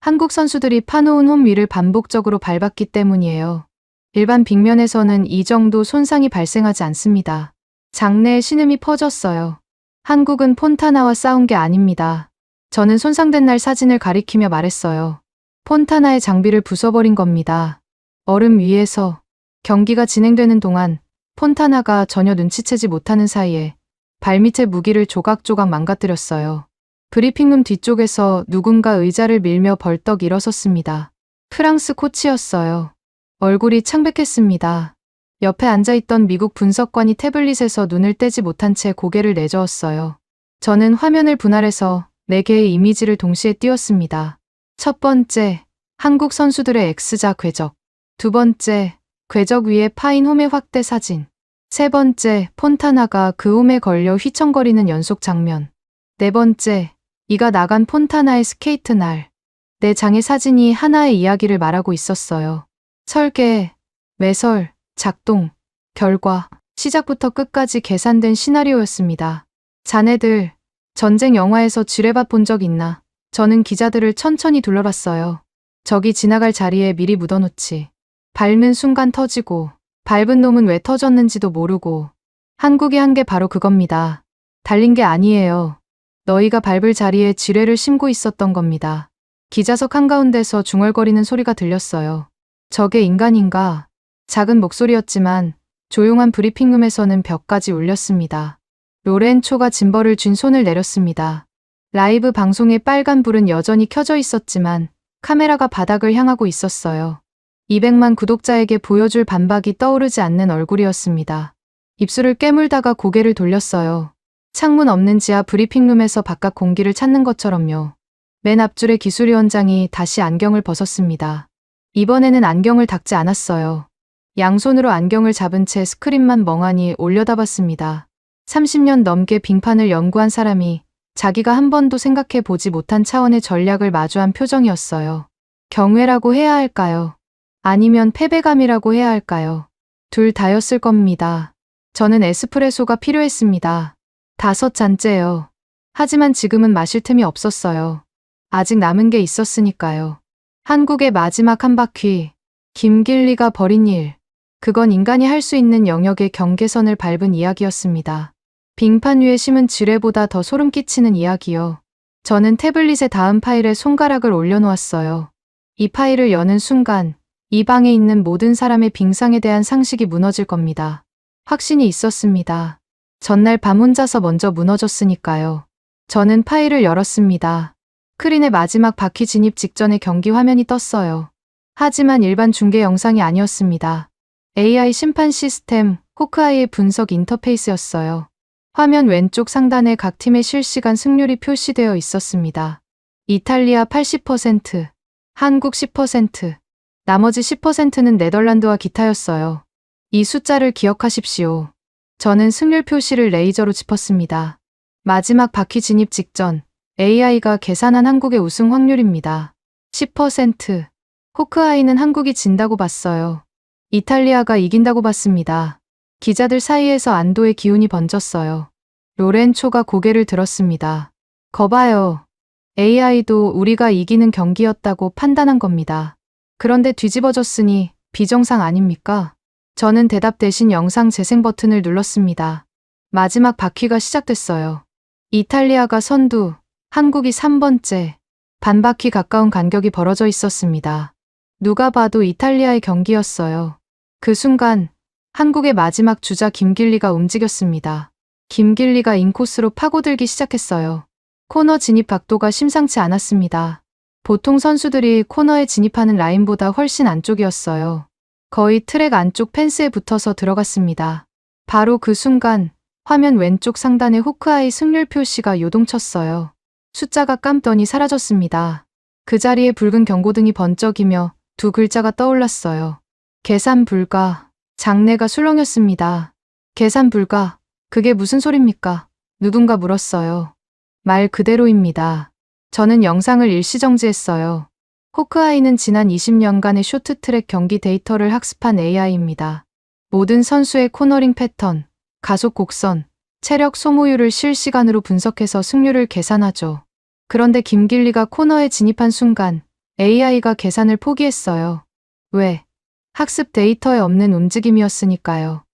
한국 선수들이 파놓은 홈 위를 반복적으로 밟았기 때문이에요. 일반 빙면에서는 이 정도 손상이 발생하지 않습니다. 장내에 신음이 퍼졌어요. 한국은 폰타나와 싸운 게 아닙니다. 저는 손상된 날 사진을 가리키며 말했어요. 폰타나의 장비를 부숴버린 겁니다. 얼음 위에서 경기가 진행되는 동안 폰타나가 전혀 눈치채지 못하는 사이에 발밑의 무기를 조각조각 망가뜨렸어요. 브리핑룸 뒤쪽에서 누군가 의자를 밀며 벌떡 일어섰습니다. 프랑스 코치였어요. 얼굴이 창백했습니다. 옆에 앉아있던 미국 분석관이 태블릿에서 눈을 떼지 못한 채 고개를 내저었어요. 저는 화면을 분할해서 4개의 이미지를 동시에 띄웠습니다. 첫 번째, 한국 선수들의 X자 궤적. 두 번째, 궤적 위에 파인 홈의 확대 사진. 세 번째, 폰타나가 그 홈에 걸려 휘청거리는 연속 장면. 네 번째, 이가 나간 폰타나의 스케이트 날. 4장의 사진이 하나의 이야기를 말하고 있었어요. 설계, 매설, 작동, 결과, 시작부터 끝까지 계산된 시나리오였습니다. 자네들, 전쟁 영화에서 지뢰밭 본 적 있나? 저는 기자들을 천천히 둘러봤어요. 적이 지나갈 자리에 미리 묻어놓지. 밟는 순간 터지고, 밟은 놈은 왜 터졌는지도 모르고. 한국이 한 게 바로 그겁니다. 달린 게 아니에요. 너희가 밟을 자리에 지뢰를 심고 있었던 겁니다. 기자석 한가운데서 중얼거리는 소리가 들렸어요. 저게 인간인가? 작은 목소리였지만 조용한 브리핑룸에서는 벽까지 울렸습니다. 로렌초가 짐벌을 쥔 손을 내렸습니다. 라이브 방송의 빨간 불은 여전히 켜져 있었지만 카메라가 바닥을 향하고 있었어요. 200만 구독자에게 보여줄 반박이 떠오르지 않는 얼굴이었습니다. 입술을 깨물다가 고개를 돌렸어요. 창문 없는 지하 브리핑룸에서 바깥 공기를 찾는 것처럼요. 맨 앞줄의 기술위원장이 다시 안경을 벗었습니다. 이번에는 안경을 닦지 않았어요. 양손으로 안경을 잡은 채 스크린만 멍하니 올려다봤습니다. 30년 넘게 빙판을 연구한 사람이 자기가 한 번도 생각해 보지 못한 차원의 전략을 마주한 표정이었어요. 경외라고 해야 할까요? 아니면 패배감이라고 해야 할까요? 둘 다였을 겁니다. 저는 에스프레소가 필요했습니다. 5잔째요. 하지만 지금은 마실 틈이 없었어요. 아직 남은 게 있었으니까요. 한국의 마지막 한 바퀴. 김길리가 벌인 일. 그건 인간이 할 수 있는 영역의 경계선을 밟은 이야기였습니다. 빙판 위에 심은 지뢰보다 더 소름 끼치는 이야기요. 저는 태블릿의 다음 파일에 손가락을 올려놓았어요. 이 파일을 여는 순간 이 방에 있는 모든 사람의 빙상에 대한 상식이 무너질 겁니다. 확신이 있었습니다. 전날 밤 혼자서 먼저 무너졌으니까요. 저는 파일을 열었습니다. 스크린의 마지막 바퀴 진입 직전의 경기 화면이 떴어요. 하지만 일반 중계 영상이 아니었습니다. AI 심판 시스템 호크아이의 분석 인터페이스였어요. 화면 왼쪽 상단에 각 팀의 실시간 승률이 표시되어 있었습니다. 이탈리아 80%, 한국 10%, 나머지 10%는 네덜란드와 기타였어요. 이 숫자를 기억하십시오. 저는 승률 표시를 레이저로 짚었습니다. 마지막 바퀴 진입 직전 AI가 계산한 한국의 우승 확률입니다. 10%. 호크아이는 한국이 진다고 봤어요. 이탈리아가 이긴다고 봤습니다. 기자들 사이에서 안도의 기운이 번졌어요. 로렌초가 고개를 들었습니다. 거봐요. AI도 우리가 이기는 경기였다고 판단한 겁니다. 그런데 뒤집어졌으니 비정상 아닙니까? 저는 대답 대신 영상 재생 버튼을 눌렀습니다. 마지막 바퀴가 시작됐어요. 이탈리아가 선두, 한국이 3번째. 반바퀴 가까운 간격이 벌어져 있었습니다. 누가 봐도 이탈리아의 경기였어요. 그 순간 한국의 마지막 주자 김길리가 움직였습니다. 김길리가 인코스로 파고들기 시작했어요. 코너 진입 각도가 심상치 않았습니다. 보통 선수들이 코너에 진입하는 라인보다 훨씬 안쪽이었어요. 거의 트랙 안쪽 펜스에 붙어서 들어갔습니다. 바로 그 순간 화면 왼쪽 상단의 호크아이 승률 표시가 요동쳤어요. 숫자가 깜떠니 사라졌습니다. 그 자리에 붉은 경고등이 번쩍이며 두 글자가 떠올랐어요. 계산 불가. 장내가 술렁였습니다. 계산 불가. 그게 무슨 소립니까? 누군가 물었어요. 말 그대로입니다. 저는 영상을 일시정지했어요. 호크아이는 지난 20년간의 쇼트트랙 경기 데이터를 학습한 AI입니다. 모든 선수의 코너링 패턴, 가속 곡선, 체력 소모율을 실시간으로 분석해서 승률을 계산하죠. 그런데 김길리가 코너에 진입한 순간 AI가 계산을 포기했어요. 왜? 학습 데이터에 없는 움직임이었으니까요.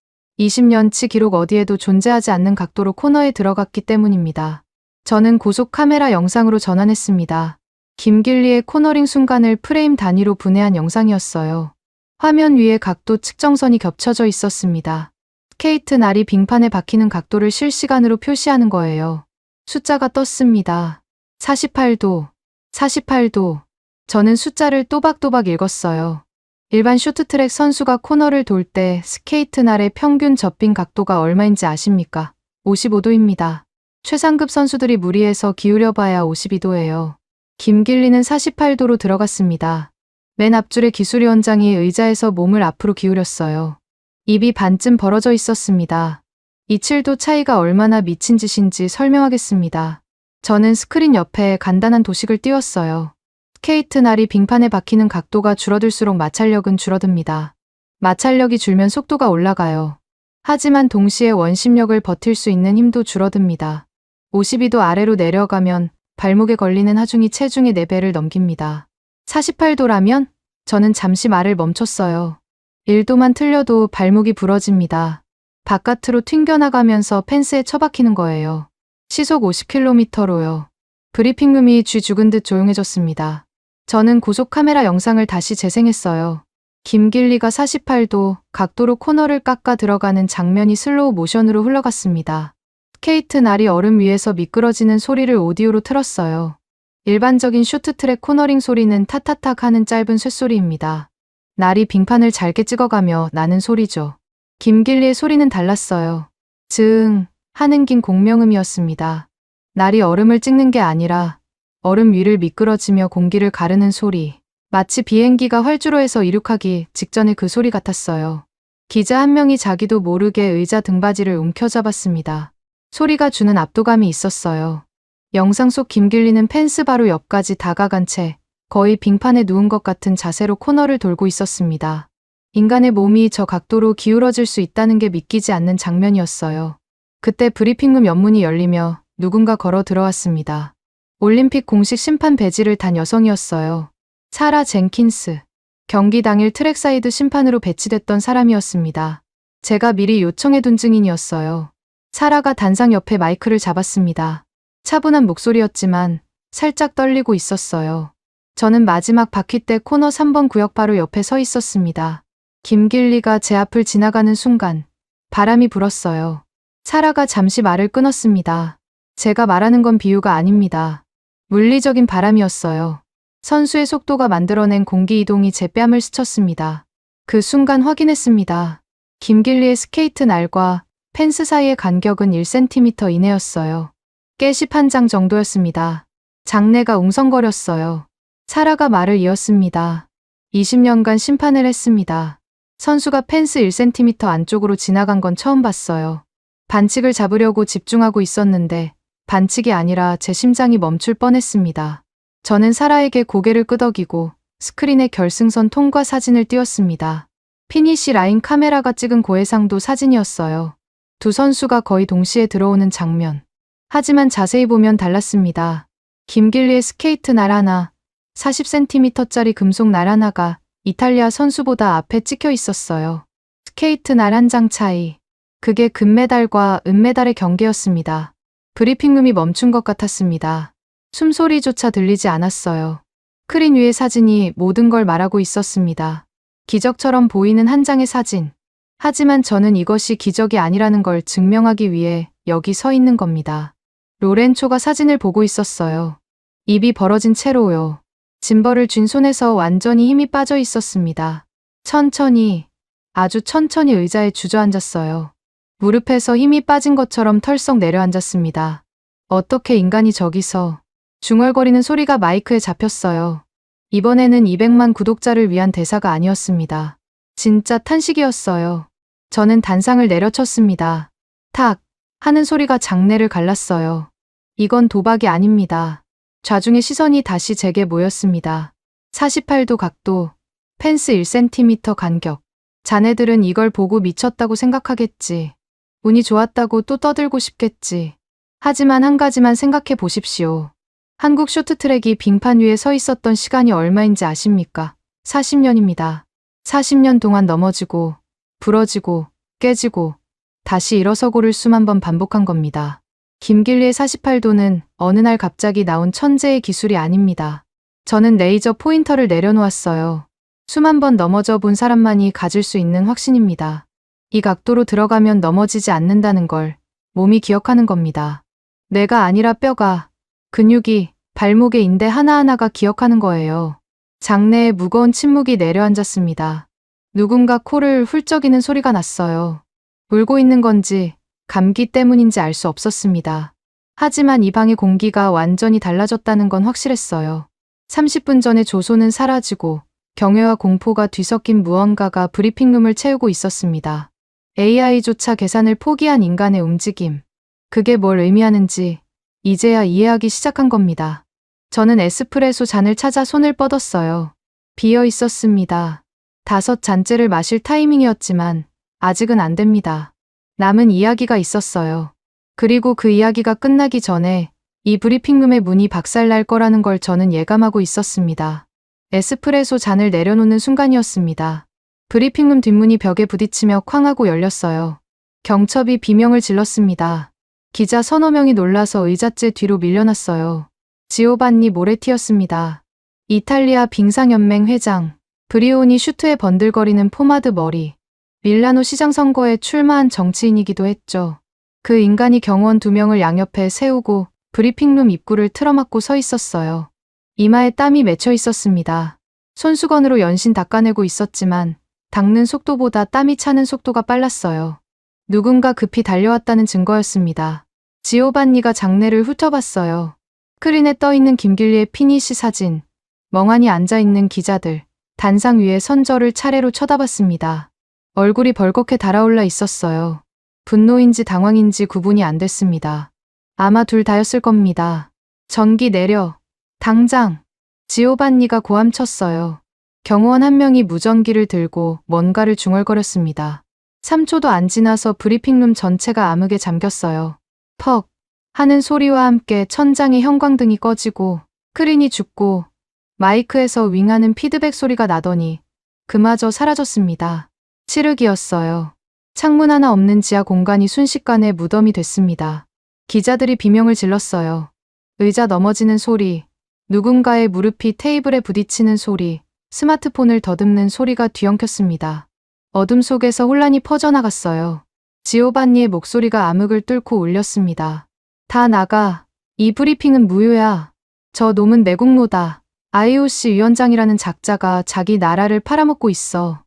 20년치 기록 어디에도 존재하지 않는 각도로 코너에 들어갔기 때문입니다. 저는 고속 카메라 영상으로 전환했습니다. 김길리의 코너링 순간을 프레임 단위로 분해한 영상이었어요. 화면 위에 각도 측정선이 겹쳐져 있었습니다. 스케이트 날이 빙판에 박히는 각도를 실시간으로 표시하는 거예요. 숫자가 떴습니다. 48도, 48도. 저는 숫자를 또박또박 읽었어요. 일반 쇼트트랙 선수가 코너를 돌 때 스케이트 날의 평균 접빙 각도가 얼마인지 아십니까? 55도입니다. 최상급 선수들이 무리해서 기울여봐야 52도예요. 김길리는 48도로 들어갔습니다. 맨 앞줄의 기술위원장이 의자에서 몸을 앞으로 기울였어요. 입이 반쯤 벌어져 있었습니다. 이 7도 차이가 얼마나 미친 짓인지 설명하겠습니다. 저는 스크린 옆에 간단한 도식을 띄웠어요. 스케이트 날이 빙판에 박히는 각도가 줄어들수록 마찰력은 줄어듭니다. 마찰력이 줄면 속도가 올라가요. 하지만 동시에 원심력을 버틸 수 있는 힘도 줄어듭니다. 52도 아래로 내려가면 발목에 걸리는 하중이 체중의 4배를 넘깁니다. 48도라면 저는 잠시 말을 멈췄어요. 1도만 틀려도 발목이 부러집니다. 바깥으로 튕겨나가면서 펜스에 처박히는 거예요. 시속 50km로요. 브리핑룸이 쥐 죽은 듯 조용해졌습니다. 저는 고속 카메라 영상을 다시 재생했어요. 김길리가 48도 각도로 코너를 깎아 들어가는 장면이 슬로우 모션으로 흘러갔습니다. 스케이트 날이 얼음 위에서 미끄러지는 소리를 오디오로 틀었어요. 일반적인 쇼트트랙 코너링 소리는 타타탁 하는 짧은 쇳소리입니다. 날이 빙판을 잘게 찍어가며 나는 소리죠. 김길리의 소리는 달랐어요. 즈응 하는 긴 공명음이었습니다. 날이 얼음을 찍는 게 아니라 얼음 위를 미끄러지며 공기를 가르는 소리. 마치 비행기가 활주로에서 이륙하기 직전의 그 소리 같았어요. 기자 한 명이 자기도 모르게 의자 등받이를 움켜잡았습니다. 소리가 주는 압도감이 있었어요. 영상 속 김길리는 펜스 바로 옆까지 다가간 채 거의 빙판에 누운 것 같은 자세로 코너를 돌고 있었습니다. 인간의 몸이 저 각도로 기울어질 수 있다는 게 믿기지 않는 장면이었어요. 그때 브리핑룸 옆문이 열리며 누군가 걸어 들어왔습니다. 올림픽 공식 심판 배지를 단 여성이었어요. 사라 젠킨스. 경기 당일 트랙사이드 심판으로 배치됐던 사람이었습니다. 제가 미리 요청해둔 증인이었어요. 사라가 단상 옆에 마이크를 잡았습니다. 차분한 목소리였지만 살짝 떨리고 있었어요. 저는 마지막 바퀴 때 코너 3번 구역 바로 옆에 서 있었습니다. 김길리가 제 앞을 지나가는 순간 바람이 불었어요. 사라가 잠시 말을 끊었습니다. 제가 말하는 건 비유가 아닙니다. 물리적인 바람이었어요. 선수의 속도가 만들어낸 공기 이동이 제 뺨을 스쳤습니다. 그 순간 확인했습니다. 김길리의 스케이트 날과 펜스 사이의 간격은 1cm 이내였어요. 깨십 한 장 정도였습니다. 장내가 웅성거렸어요. 사라가 말을 이었습니다. 20년간 심판을 했습니다. 선수가 펜스 1cm 안쪽으로 지나간 건 처음 봤어요. 반칙을 잡으려고 집중하고 있었는데 반칙이 아니라 제 심장이 멈출 뻔했습니다. 저는 사라에게 고개를 끄덕이고 스크린에 결승선 통과 사진을 띄웠습니다. 피니시 라인 카메라가 찍은 고해상도 사진이었어요. 두 선수가 거의 동시에 들어오는 장면. 하지만 자세히 보면 달랐습니다. 김길리의 스케이트 날 하나, 40cm짜리 금속 날 하나가 이탈리아 선수보다 앞에 찍혀 있었어요. 스케이트 날 한 장 차이. 그게 금메달과 은메달의 경계였습니다. 브리핑룸이 멈춘 것 같았습니다. 숨소리조차 들리지 않았어요. 스크린 위의 사진이 모든 걸 말하고 있었습니다. 기적처럼 보이는 한 장의 사진. 하지만 저는 이것이 기적이 아니라는 걸 증명하기 위해 여기 서 있는 겁니다. 로렌초가 사진을 보고 있었어요. 입이 벌어진 채로요. 짐벌을 쥔 손에서 완전히 힘이 빠져 있었습니다. 천천히, 아주 천천히 의자에 주저앉았어요. 무릎에서 힘이 빠진 것처럼 털썩 내려앉았습니다. 어떻게 인간이 저기서. 중얼거리는 소리가 마이크에 잡혔어요. 이번에는 200만 구독자를 위한 대사가 아니었습니다. 진짜 탄식이었어요. 저는 단상을 내려쳤습니다. 탁 하는 소리가 장내를 갈랐어요. 이건 도박이 아닙니다. 좌중의 시선이 다시 제게 모였습니다. 48도 각도, 펜스 1cm 간격. 자네들은 이걸 보고 미쳤다고 생각하겠지. 운이 좋았다고 또 떠들고 싶겠지. 하지만 한 가지만 생각해 보십시오. 한국 쇼트트랙이 빙판 위에 서 있었던 시간이 얼마인지 아십니까? 40년입니다. 40년 동안 넘어지고, 부러지고, 깨지고, 다시 일어서고를 수만 번 반복한 겁니다. 김길리의 48도는 어느 날 갑자기 나온 천재의 기술이 아닙니다. 저는 레이저 포인터를 내려놓았어요. 수만 번 넘어져 본 사람만이 가질 수 있는 확신입니다. 이 각도로 들어가면 넘어지지 않는다는 걸 몸이 기억하는 겁니다. 뇌가 아니라 뼈가, 근육이, 발목의 인대 하나하나가 기억하는 거예요. 장내에 무거운 침묵이 내려앉았습니다. 누군가 코를 훌쩍이는 소리가 났어요. 울고 있는 건지 감기 때문인지 알 수 없었습니다. 하지만 이 방의 공기가 완전히 달라졌다는 건 확실했어요. 30분 전에 조소는 사라지고 경외와 공포가 뒤섞인 무언가가 브리핑룸을 채우고 있었습니다. AI조차 계산을 포기한 인간의 움직임. 그게 뭘 의미하는지 이제야 이해하기 시작한 겁니다. 저는 에스프레소 잔을 찾아 손을 뻗었어요. 비어 있었습니다. 5잔째를 마실 타이밍이었지만 아직은 안 됩니다. 남은 이야기가 있었어요. 그리고 그 이야기가 끝나기 전에 이 브리핑룸의 문이 박살날 거라는 걸 저는 예감하고 있었습니다. 에스프레소 잔을 내려놓는 순간이었습니다. 브리핑룸 뒷문이 벽에 부딪히며 쾅 하고 열렸어요. 경첩이 비명을 질렀습니다. 기자 서너 명이 놀라서 의자째 뒤로 밀려났어요. 지오반니 모레티였습니다. 이탈리아 빙상연맹 회장, 브리오니 슈트에 번들거리는 포마드 머리, 밀라노 시장 선거에 출마한 정치인이기도 했죠. 그 인간이 경호원 2명을 양옆에 세우고 브리핑룸 입구를 틀어막고 서 있었어요. 이마에 땀이 맺혀 있었습니다. 손수건으로 연신 닦아내고 있었지만 닦는 속도보다 땀이 차는 속도가 빨랐어요. 누군가 급히 달려왔다는 증거였습니다. 지오반니가 장내를 훑어봤어요. 스크린에 떠있는 김길리의 피니시 사진, 멍하니 앉아있는 기자들, 단상 위에 선저를 차례로 쳐다봤습니다. 얼굴이 벌겋게 달아올라 있었어요. 분노인지 당황인지 구분이 안 됐습니다. 아마 둘 다였을 겁니다. 전기 내려. 당장. 지오반니가 고함쳤어요. 경호원 한 명이 무전기를 들고 뭔가를 중얼거렸습니다. 3초도 안 지나서 브리핑룸 전체가 암흑에 잠겼어요. 퍽 하는 소리와 함께 천장의 형광등이 꺼지고 스크린이 죽고 마이크에서 윙하는 피드백 소리가 나더니 그마저 사라졌습니다. 칠흑이었어요. 창문 하나 없는 지하 공간이 순식간에 무덤이 됐습니다. 기자들이 비명을 질렀어요. 의자 넘어지는 소리, 누군가의 무릎이 테이블에 부딪히는 소리, 스마트폰을 더듬는 소리가 뒤엉켰습니다. 어둠 속에서 혼란이 퍼져나갔어요. 지오반니의 목소리가 암흑을 뚫고 울렸습니다. 다 나가. 이 브리핑은 무효야. 저 놈은 매국노다. IOC 위원장이라는 작자가 자기 나라를 팔아먹고 있어.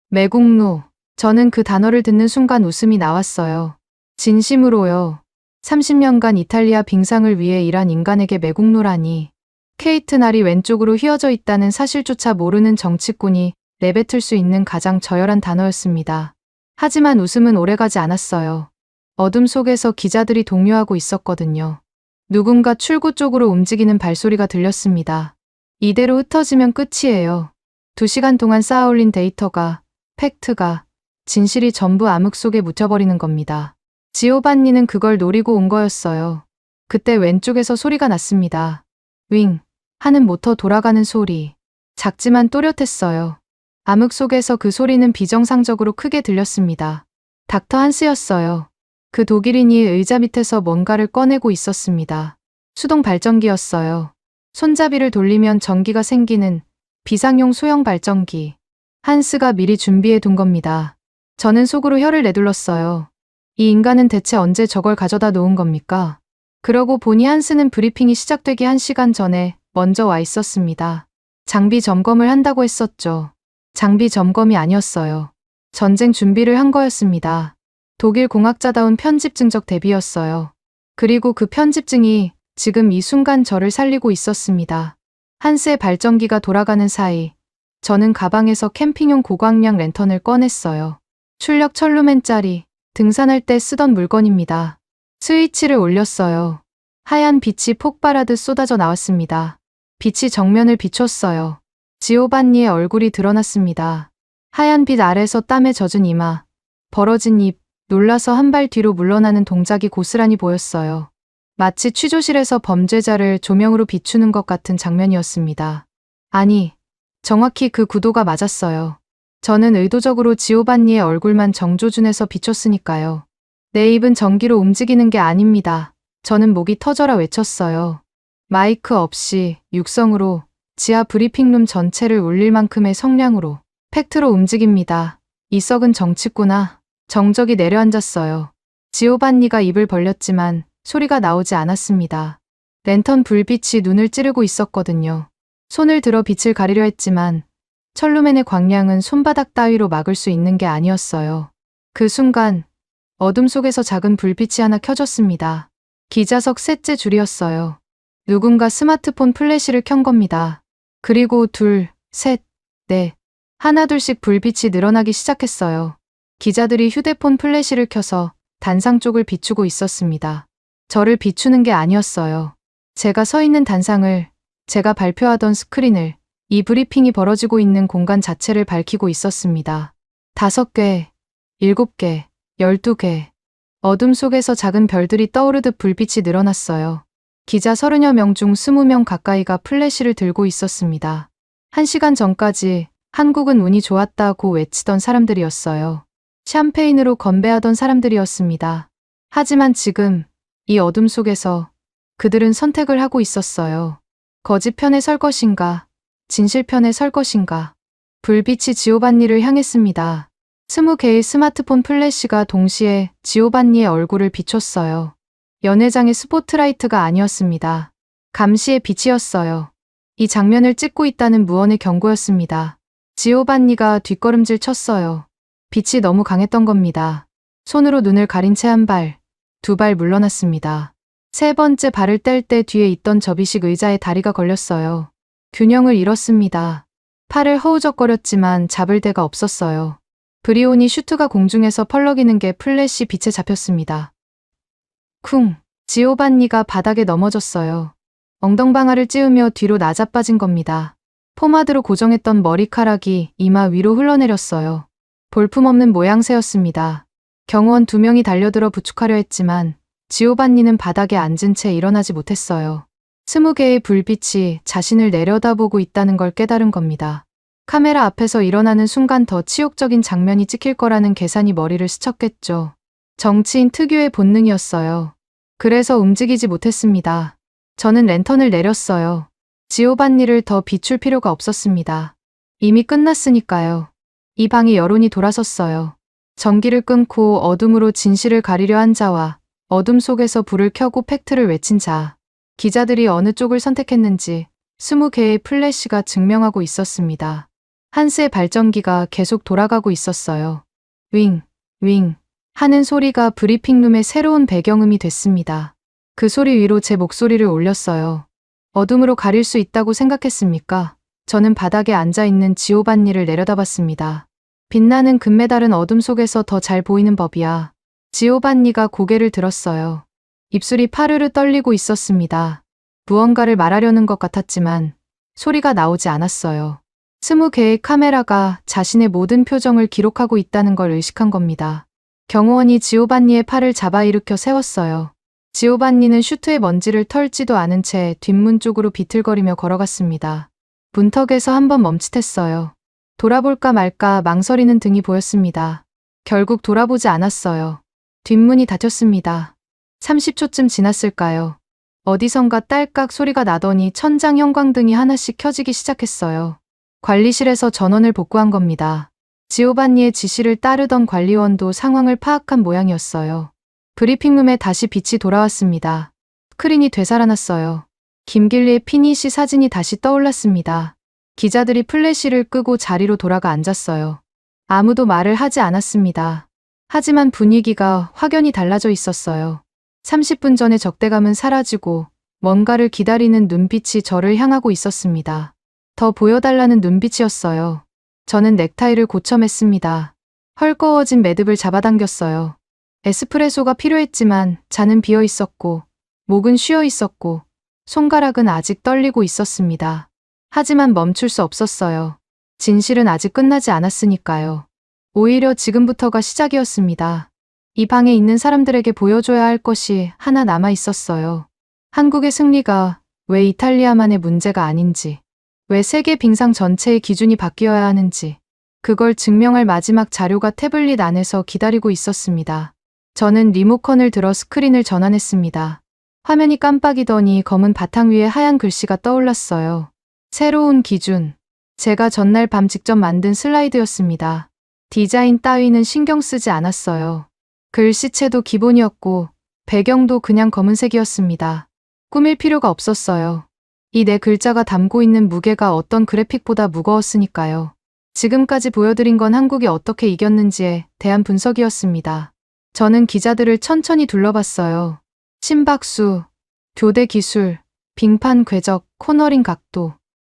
매국노. 저는 그 단어를 듣는 순간 웃음이 나왔어요. 진심으로요. 30년간 이탈리아 빙상을 위해 일한 인간에게 매국노라니. 케이트 날이 왼쪽으로 휘어져 있다는 사실조차 모르는 정치꾼이 내뱉을 수 있는 가장 저열한 단어였습니다. 하지만 웃음은 오래가지 않았어요. 어둠 속에서 기자들이 동요하고 있었거든요. 누군가 출구 쪽으로 움직이는 발소리가 들렸습니다. 이대로 흩어지면 끝이에요. 2시간 동안 쌓아올린 데이터가, 팩트가, 진실이 전부 암흑 속에 묻혀버리는 겁니다. 지오반니는 그걸 노리고 온 거였어요. 그때 왼쪽에서 소리가 났습니다. 윙 하는 모터 돌아가는 소리. 작지만 또렷했어요. 암흑 속에서 그 소리는 비정상적으로 크게 들렸습니다. 닥터 한스였어요. 그 독일인이 의자 밑에서 뭔가를 꺼내고 있었습니다. 수동 발전기였어요. 손잡이를 돌리면 전기가 생기는 비상용 소형 발전기. 한스가 미리 준비해 둔 겁니다. 저는 속으로 혀를 내둘렀어요. 이 인간은 대체 언제 저걸 가져다 놓은 겁니까? 그러고 보니 한스는 브리핑이 시작되기 1시간 전에 먼저 와 있었습니다. 장비 점검을 한다고 했었죠. 장비 점검이 아니었어요. 전쟁 준비를 한 거였습니다. 독일 공학자다운 편집 증적 대비였어요. 그리고 그 편집증이 지금 이 순간 저를 살리고 있었습니다. 한스의 발전기가 돌아가는 사이 저는 가방에서 캠핑용 고광량 랜턴을 꺼냈어요. 출력 철루맨짜리 등산할 때 쓰던 물건입니다. 스위치를 올렸어요. 하얀 빛이 폭발하듯 쏟아져 나왔습니다. 빛이 정면을 비췄어요. 지오반니의 얼굴이 드러났습니다. 하얀 빛 아래서 땀에 젖은 이마, 벌어진 입, 놀라서 한 발 뒤로 물러나는 동작이 고스란히 보였어요. 마치 취조실에서 범죄자를 조명으로 비추는 것 같은 장면이었습니다. 아니, 정확히 그 구도가 맞았어요. 저는 의도적으로 지오반니의 얼굴만 정조준해서 비췄으니까요. 내 입은 전기로 움직이는 게 아닙니다. 저는 목이 터져라 외쳤어요. 마이크 없이 육성으로 지하 브리핑룸 전체를 울릴 만큼의 성량으로 팩트로 움직입니다. 이 썩은 정치구나. 정적이 내려앉았어요. 지오반니가 입을 벌렸지만 소리가 나오지 않았습니다. 랜턴 불빛이 눈을 찌르고 있었거든요. 손을 들어 빛을 가리려 했지만 철루맨의 광량은 손바닥 따위로 막을 수 있는 게 아니었어요. 그 순간 어둠 속에서 작은 불빛이 하나 켜졌습니다. 기자석 셋째 줄이었어요. 누군가 스마트폰 플래시를 켠 겁니다. 그리고 둘, 셋, 넷, 하나둘씩 불빛이 늘어나기 시작했어요. 기자들이 휴대폰 플래시를 켜서 단상 쪽을 비추고 있었습니다. 저를 비추는 게 아니었어요. 제가 서 있는 단상을, 제가 발표하던 스크린을, 이 브리핑이 벌어지고 있는 공간 자체를 밝히고 있었습니다. 5개, 7개, 12개. 어둠 속에서 작은 별들이 떠오르듯 불빛이 늘어났어요. 기자 30여 명 중 20명 가까이가 플래시를 들고 있었습니다. 1시간 전까지 한국은 운이 좋았다고 외치던 사람들이었어요. 샴페인으로 건배하던 사람들이었습니다. 하지만 지금 이 어둠 속에서 그들은 선택을 하고 있었어요. 거짓 편에 설 것인가, 진실 편에 설 것인가. 불빛이 지오반니를 향했습니다. 20개의 스마트폰 플래시가 동시에 지오반니의 얼굴을 비췄어요. 연회장의 스포트라이트가 아니었습니다. 감시의 빛이었어요. 이 장면을 찍고 있다는 무언의 경고였습니다. 지오반니가 뒷걸음질 쳤어요. 빛이 너무 강했던 겁니다. 손으로 눈을 가린 채 한 발, 두 발 물러났습니다. 세 번째 발을 뗄 때 뒤에 있던 접이식 의자에 다리가 걸렸어요. 균형을 잃었습니다. 팔을 허우적거렸지만 잡을 데가 없었어요. 브리오니 슈트가 공중에서 펄럭이는 게 플래시 빛에 잡혔습니다. 쿵! 지오반니가 바닥에 넘어졌어요. 엉덩방아를 찌우며 뒤로 나자빠진 겁니다. 포마드로 고정했던 머리카락이 이마 위로 흘러내렸어요. 볼품없는 모양새였습니다. 경호원 2명이 달려들어 부축하려 했지만 지오반니는 바닥에 앉은 채 일어나지 못했어요. 20개의 불빛이 자신을 내려다보고 있다는 걸 깨달은 겁니다. 카메라 앞에서 일어나는 순간 더 치욕적인 장면이 찍힐 거라는 계산이 머리를 스쳤겠죠. 정치인 특유의 본능이었어요. 그래서 움직이지 못했습니다. 저는 랜턴을 내렸어요. 지오반니를 더 비출 필요가 없었습니다. 이미 끝났으니까요. 이 방에 여론이 돌아섰어요. 전기를 끊고 어둠으로 진실을 가리려 한 자와 어둠 속에서 불을 켜고 팩트를 외친 자. 기자들이 어느 쪽을 선택했는지 20개의 플래시가 증명하고 있었습니다. 한스의 발전기가 계속 돌아가고 있었어요. 윙, 윙 하는 소리가 브리핑룸의 새로운 배경음이 됐습니다. 그 소리 위로 제 목소리를 올렸어요. 어둠으로 가릴 수 있다고 생각했습니까? 저는 바닥에 앉아있는 지오반니를 내려다봤습니다. 빛나는 금메달은 어둠 속에서 더 잘 보이는 법이야. 지오반니가 고개를 들었어요. 입술이 파르르 떨리고 있었습니다. 무언가를 말하려는 것 같았지만 소리가 나오지 않았어요. 20개의 카메라가 자신의 모든 표정을 기록하고 있다는 걸 의식한 겁니다. 경호원이 지오반니의 팔을 잡아 일으켜 세웠어요. 지오반니는 슈트의 먼지를 털지도 않은 채 뒷문 쪽으로 비틀거리며 걸어갔습니다. 문턱에서 한번 멈칫했어요. 돌아볼까 말까 망설이는 등이 보였습니다. 결국 돌아보지 않았어요. 뒷문이 닫혔습니다. 30초쯤 지났을까요? 어디선가 딸깍 소리가 나더니 천장 형광등이 하나씩 켜지기 시작했어요. 관리실에서 전원을 복구한 겁니다. 지오반니의 지시를 따르던 관리원도 상황을 파악한 모양이었어요. 브리핑룸에 다시 빛이 돌아왔습니다. 스크린이 되살아났어요. 김길리의 피니시 사진이 다시 떠올랐습니다. 기자들이 플래시를 끄고 자리로 돌아가 앉았어요. 아무도 말을 하지 않았습니다. 하지만 분위기가 확연히 달라져 있었어요. 30분 전의 적대감은 사라지고 뭔가를 기다리는 눈빛이 저를 향하고 있었습니다. 더 보여달라는 눈빛이었어요. 저는 넥타이를 고쳐맸습니다. 헐거워진 매듭을 잡아당겼어요. 에스프레소가 필요했지만 잔은 비어 있었고 목은 쉬어 있었고 손가락은 아직 떨리고 있었습니다. 하지만 멈출 수 없었어요. 진실은 아직 끝나지 않았으니까요. 오히려 지금부터가 시작이었습니다. 이 방에 있는 사람들에게 보여줘야 할 것이 하나 남아 있었어요. 한국의 승리가 왜 이탈리아만의 문제가 아닌지, 왜 세계 빙상 전체의 기준이 바뀌어야 하는지, 그걸 증명할 마지막 자료가 태블릿 안에서 기다리고 있었습니다. 저는 리모컨을 들어 스크린을 전환했습니다. 화면이 깜빡이더니 검은 바탕 위에 하얀 글씨가 떠올랐어요. 새로운 기준. 제가 전날 밤 직접 만든 슬라이드였습니다. 디자인 따위는 신경 쓰지 않았어요. 글씨체도 기본이었고 배경도 그냥 검은색이었습니다. 꾸밀 필요가 없었어요. 이 네 글자가 담고 있는 무게가 어떤 그래픽보다 무거웠으니까요. 지금까지 보여드린 건 한국이 어떻게 이겼는지에 대한 분석이었습니다. 저는 기자들을 천천히 둘러봤어요. 심박수, 교대 기술, 빙판 궤적, 코너링 각도.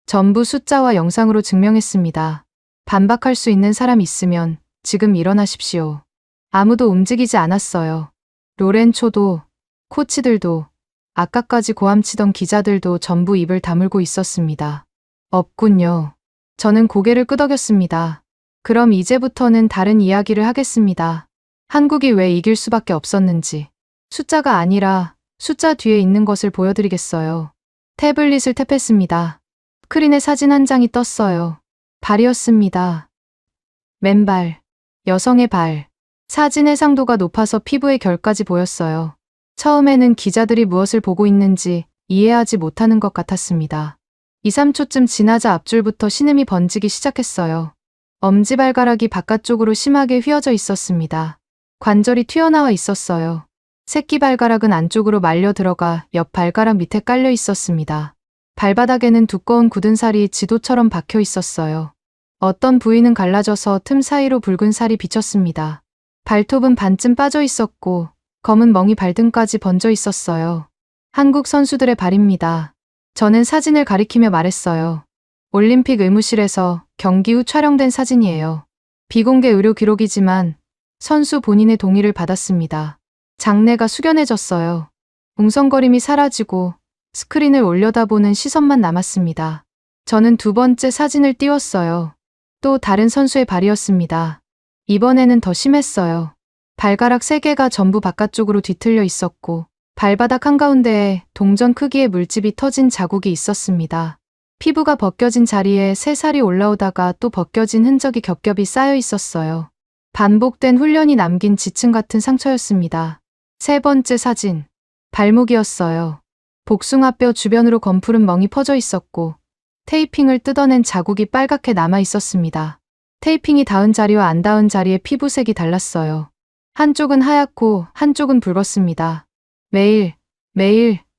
전부 숫자와 영상으로 증명했습니다. 반박할 수 있는 사람 있으면 지금 일어나십시오. 아무도 움직이지 않았어요. 로렌초도, 코치들도, 아까까지 고함치던 기자들도 전부 입을 다물고 있었습니다. 없군요. 저는 고개를 끄덕였습니다. 그럼 이제부터는 다른 이야기를 하겠습니다. 한국이 왜 이길 수밖에 없었는지. 숫자가 아니라 숫자 뒤에 있는 것을 보여드리겠어요. 태블릿을 탭했습니다. 스크린에 사진 한 장이 떴어요. 발이었습니다. 맨발, 여성의 발. 사진 해상도가 높아서 피부의 결까지 보였어요. 처음에는 기자들이 무엇을 보고 있는지 이해하지 못하는 것 같았습니다. 2, 3초쯤 지나자 앞줄부터 신음이 번지기 시작했어요. 엄지발가락이 바깥쪽으로 심하게 휘어져 있었습니다. 관절이 튀어나와 있었어요. 새끼발가락은 안쪽으로 말려 들어가 옆 발가락 밑에 깔려 있었습니다. 발바닥에는 두꺼운 굳은 살이 지도처럼 박혀 있었어요. 어떤 부위는 갈라져서 틈 사이로 붉은 살이 비쳤습니다. 발톱은 반쯤 빠져 있었고 검은 멍이 발등까지 번져 있었어요. 한국 선수들의 발입니다. 저는 사진을 가리키며 말했어요. 올림픽 의무실에서 경기 후 촬영된 사진이에요. 비공개 의료 기록이지만 선수 본인의 동의를 받았습니다. 장내가 숙연해졌어요. 웅성거림이 사라지고 스크린을 올려다보는 시선만 남았습니다. 저는 두 번째 사진을 띄웠어요. 또 다른 선수의 발이었습니다. 이번에는 더 심했어요. 발가락 3개가 전부 바깥쪽으로 뒤틀려 있었고 발바닥 한가운데에 동전 크기의 물집이 터진 자국이 있었습니다. 피부가 벗겨진 자리에 새살이 올라오다가 또 벗겨진 흔적이 겹겹이 쌓여 있었어요. 반복된 훈련이 남긴 지층 같은 상처였습니다. 세 번째 사진. 발목이었어요. 복숭아뼈 주변으로 검푸른 멍이 퍼져 있었고 테이핑을 뜯어낸 자국이 빨갛게 남아 있었습니다. 테이핑이 닿은 자리와 안 닿은 자리의 피부색이 달랐어요. 한쪽은 하얗고 한쪽은 붉었습니다.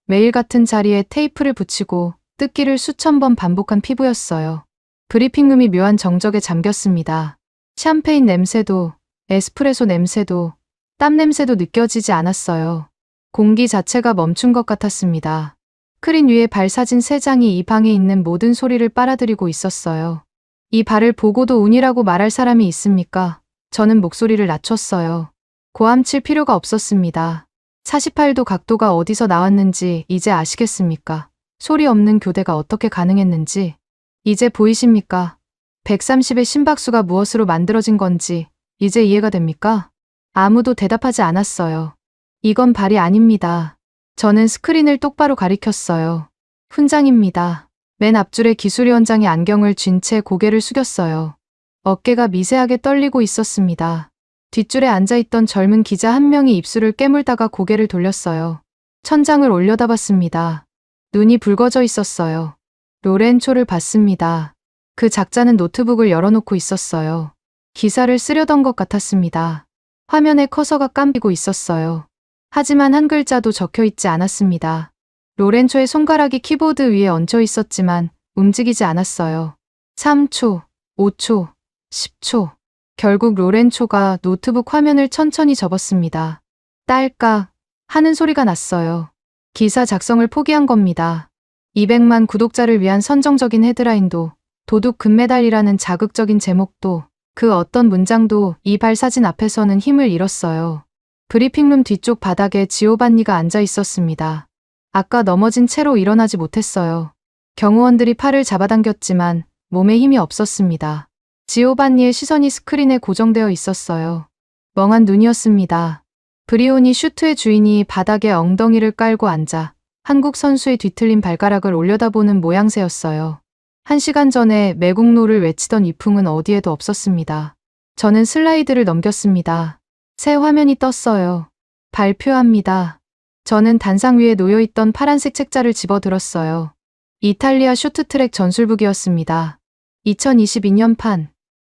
매일 같은 자리에 테이프를 붙이고 뜯기를 수천 번 반복한 피부였어요. 브리핑룸이 묘한 정적에 잠겼습니다. 샴페인 냄새도, 에스프레소 냄새도, 땀 냄새도 느껴지지 않았어요. 공기 자체가 멈춘 것 같았습니다. 스크린 위에 발 사진 3장이 이 방에 있는 모든 소리를 빨아들이고 있었어요. 이 발을 보고도 운이라고 말할 사람이 있습니까? 저는 목소리를 낮췄어요. 고함칠 필요가 없었습니다. 48도 각도가 어디서 나왔는지 이제 아시겠습니까? 소리 없는 교대가 어떻게 가능했는지 이제 보이십니까? 130의 심박수가 무엇으로 만들어진 건지 이제 이해가 됩니까? 아무도 대답하지 않았어요. 이건 발이 아닙니다. 저는 스크린을 똑바로 가리켰어요. 훈장입니다. 맨 앞줄에 기술위원장이 안경을 쥔 채 고개를 숙였어요. 어깨가 미세하게 떨리고 있었습니다. 뒷줄에 앉아있던 젊은 기자 한 명이 입술을 깨물다가 고개를 돌렸어요. 천장을 올려다봤습니다. 눈이 붉어져 있었어요. 로렌초를 봤습니다. 그 작자는 노트북을 열어놓고 있었어요. 기사를 쓰려던 것 같았습니다. 화면에 커서가 감기고 있었어요. 하지만 한 글자도 적혀 있지 않았습니다. 로렌초의 손가락이 키보드 위에 얹혀 있었지만 움직이지 않았어요. 3초, 5초, 10초. 결국 로렌초가 노트북 화면을 천천히 접었습니다. 딸깍 하는 소리가 났어요. 기사 작성을 포기한 겁니다. 200만 구독자를 위한 선정적인 헤드라인도, 도둑 금메달이라는 자극적인 제목도, 그 어떤 문장도 이 발 사진 앞에서는 힘을 잃었어요. 브리핑룸 뒤쪽 바닥에 지오반니가 앉아 있었습니다. 아까 넘어진 채로 일어나지 못했어요. 경호원들이 팔을 잡아당겼지만 몸에 힘이 없었습니다. 지오반니의 시선이 스크린에 고정되어 있었어요. 멍한 눈이었습니다. 브리오니 슈트의 주인이 바닥에 엉덩이를 깔고 앉아 한국 선수의 뒤틀린 발가락을 올려다보는 모양새였어요. 1시간 전에 매국노를 외치던 이풍은 어디에도 없었습니다. 저는 슬라이드를 넘겼습니다. 새 화면이 떴어요. 발표합니다. 저는 단상 위에 놓여있던 파란색 책자를 집어들었어요. 이탈리아 쇼트트랙 전술북이었습니다. 2022년판.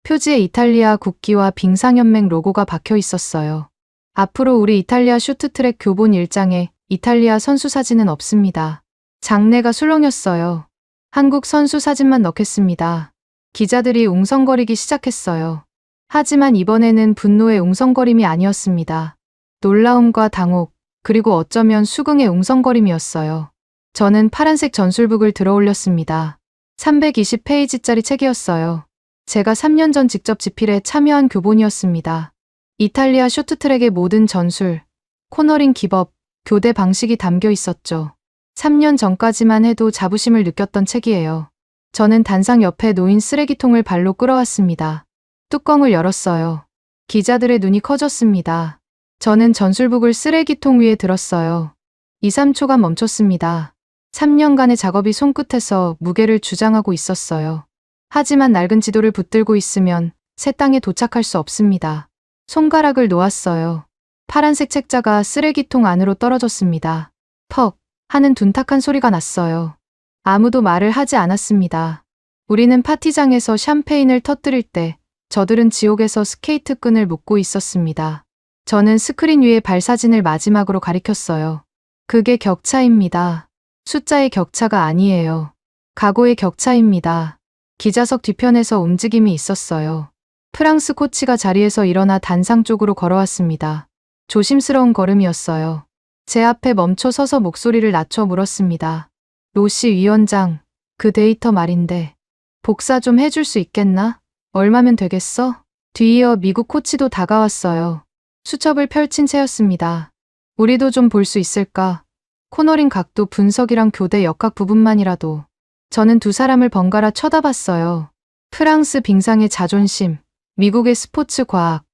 표지에 이탈리아 국기와 빙상연맹 로고가 박혀 있었어요. 앞으로 우리 이탈리아 쇼트트랙 교본 1장에 이탈리아 선수 사진은 없습니다. 장내가 술렁였어요. 한국 선수 사진만 넣겠습니다. 기자들이 웅성거리기 시작했어요. 하지만 이번에는 분노의 웅성거림이 아니었습니다. 놀라움과 당혹, 그리고 어쩌면 수긍의 웅성거림이었어요. 저는 파란색 전술북을 들어 올렸습니다. 320페이지짜리 책이었어요. 제가 3년 전 직접 집필에 참여한 교본이었습니다. 이탈리아 쇼트트랙의 모든 전술, 코너링 기법, 교대 방식이 담겨 있었죠. 3년 전까지만 해도 자부심을 느꼈던 책이에요. 저는 단상 옆에 놓인 쓰레기통을 발로 끌어왔습니다. 뚜껑을 열었어요. 기자들의 눈이 커졌습니다. 저는 전술북을 쓰레기통 위에 들었어요. 2, 3초간 멈췄습니다. 3년간의 작업이 손끝에서 무게를 주장하고 있었어요. 하지만 낡은 지도를 붙들고 있으면 새 땅에 도착할 수 없습니다. 손가락을 놓았어요. 파란색 책자가 쓰레기통 안으로 떨어졌습니다. 퍽 하는 둔탁한 소리가 났어요. 아무도 말을 하지 않았습니다. 우리는 파티장에서 샴페인을 터뜨릴 때 저들은 지옥에서 스케이트 끈을 묶고 있었습니다. 저는 스크린 위에 발 사진을 마지막으로 가리켰어요. 그게 격차입니다. 숫자의 격차가 아니에요. 각오의 격차입니다. 기자석 뒤편에서 움직임이 있었어요. 프랑스 코치가 자리에서 일어나 단상 쪽으로 걸어왔습니다. 조심스러운 걸음이었어요. 제 앞에 멈춰 서서 목소리를 낮춰 물었습니다. 로시 위원장, 그 데이터 말인데 복사 좀 해줄 수 있겠나? 얼마면 되겠어? 뒤이어 미국 코치도 다가왔어요. 수첩을 펼친 채였습니다. 우리도 좀 볼 수 있을까? 코너링 각도 분석이랑 교대 역학 부분만이라도. 저는 두 사람을 번갈아 쳐다봤어요. 프랑스 빙상의 자존심, 미국의 스포츠 과학.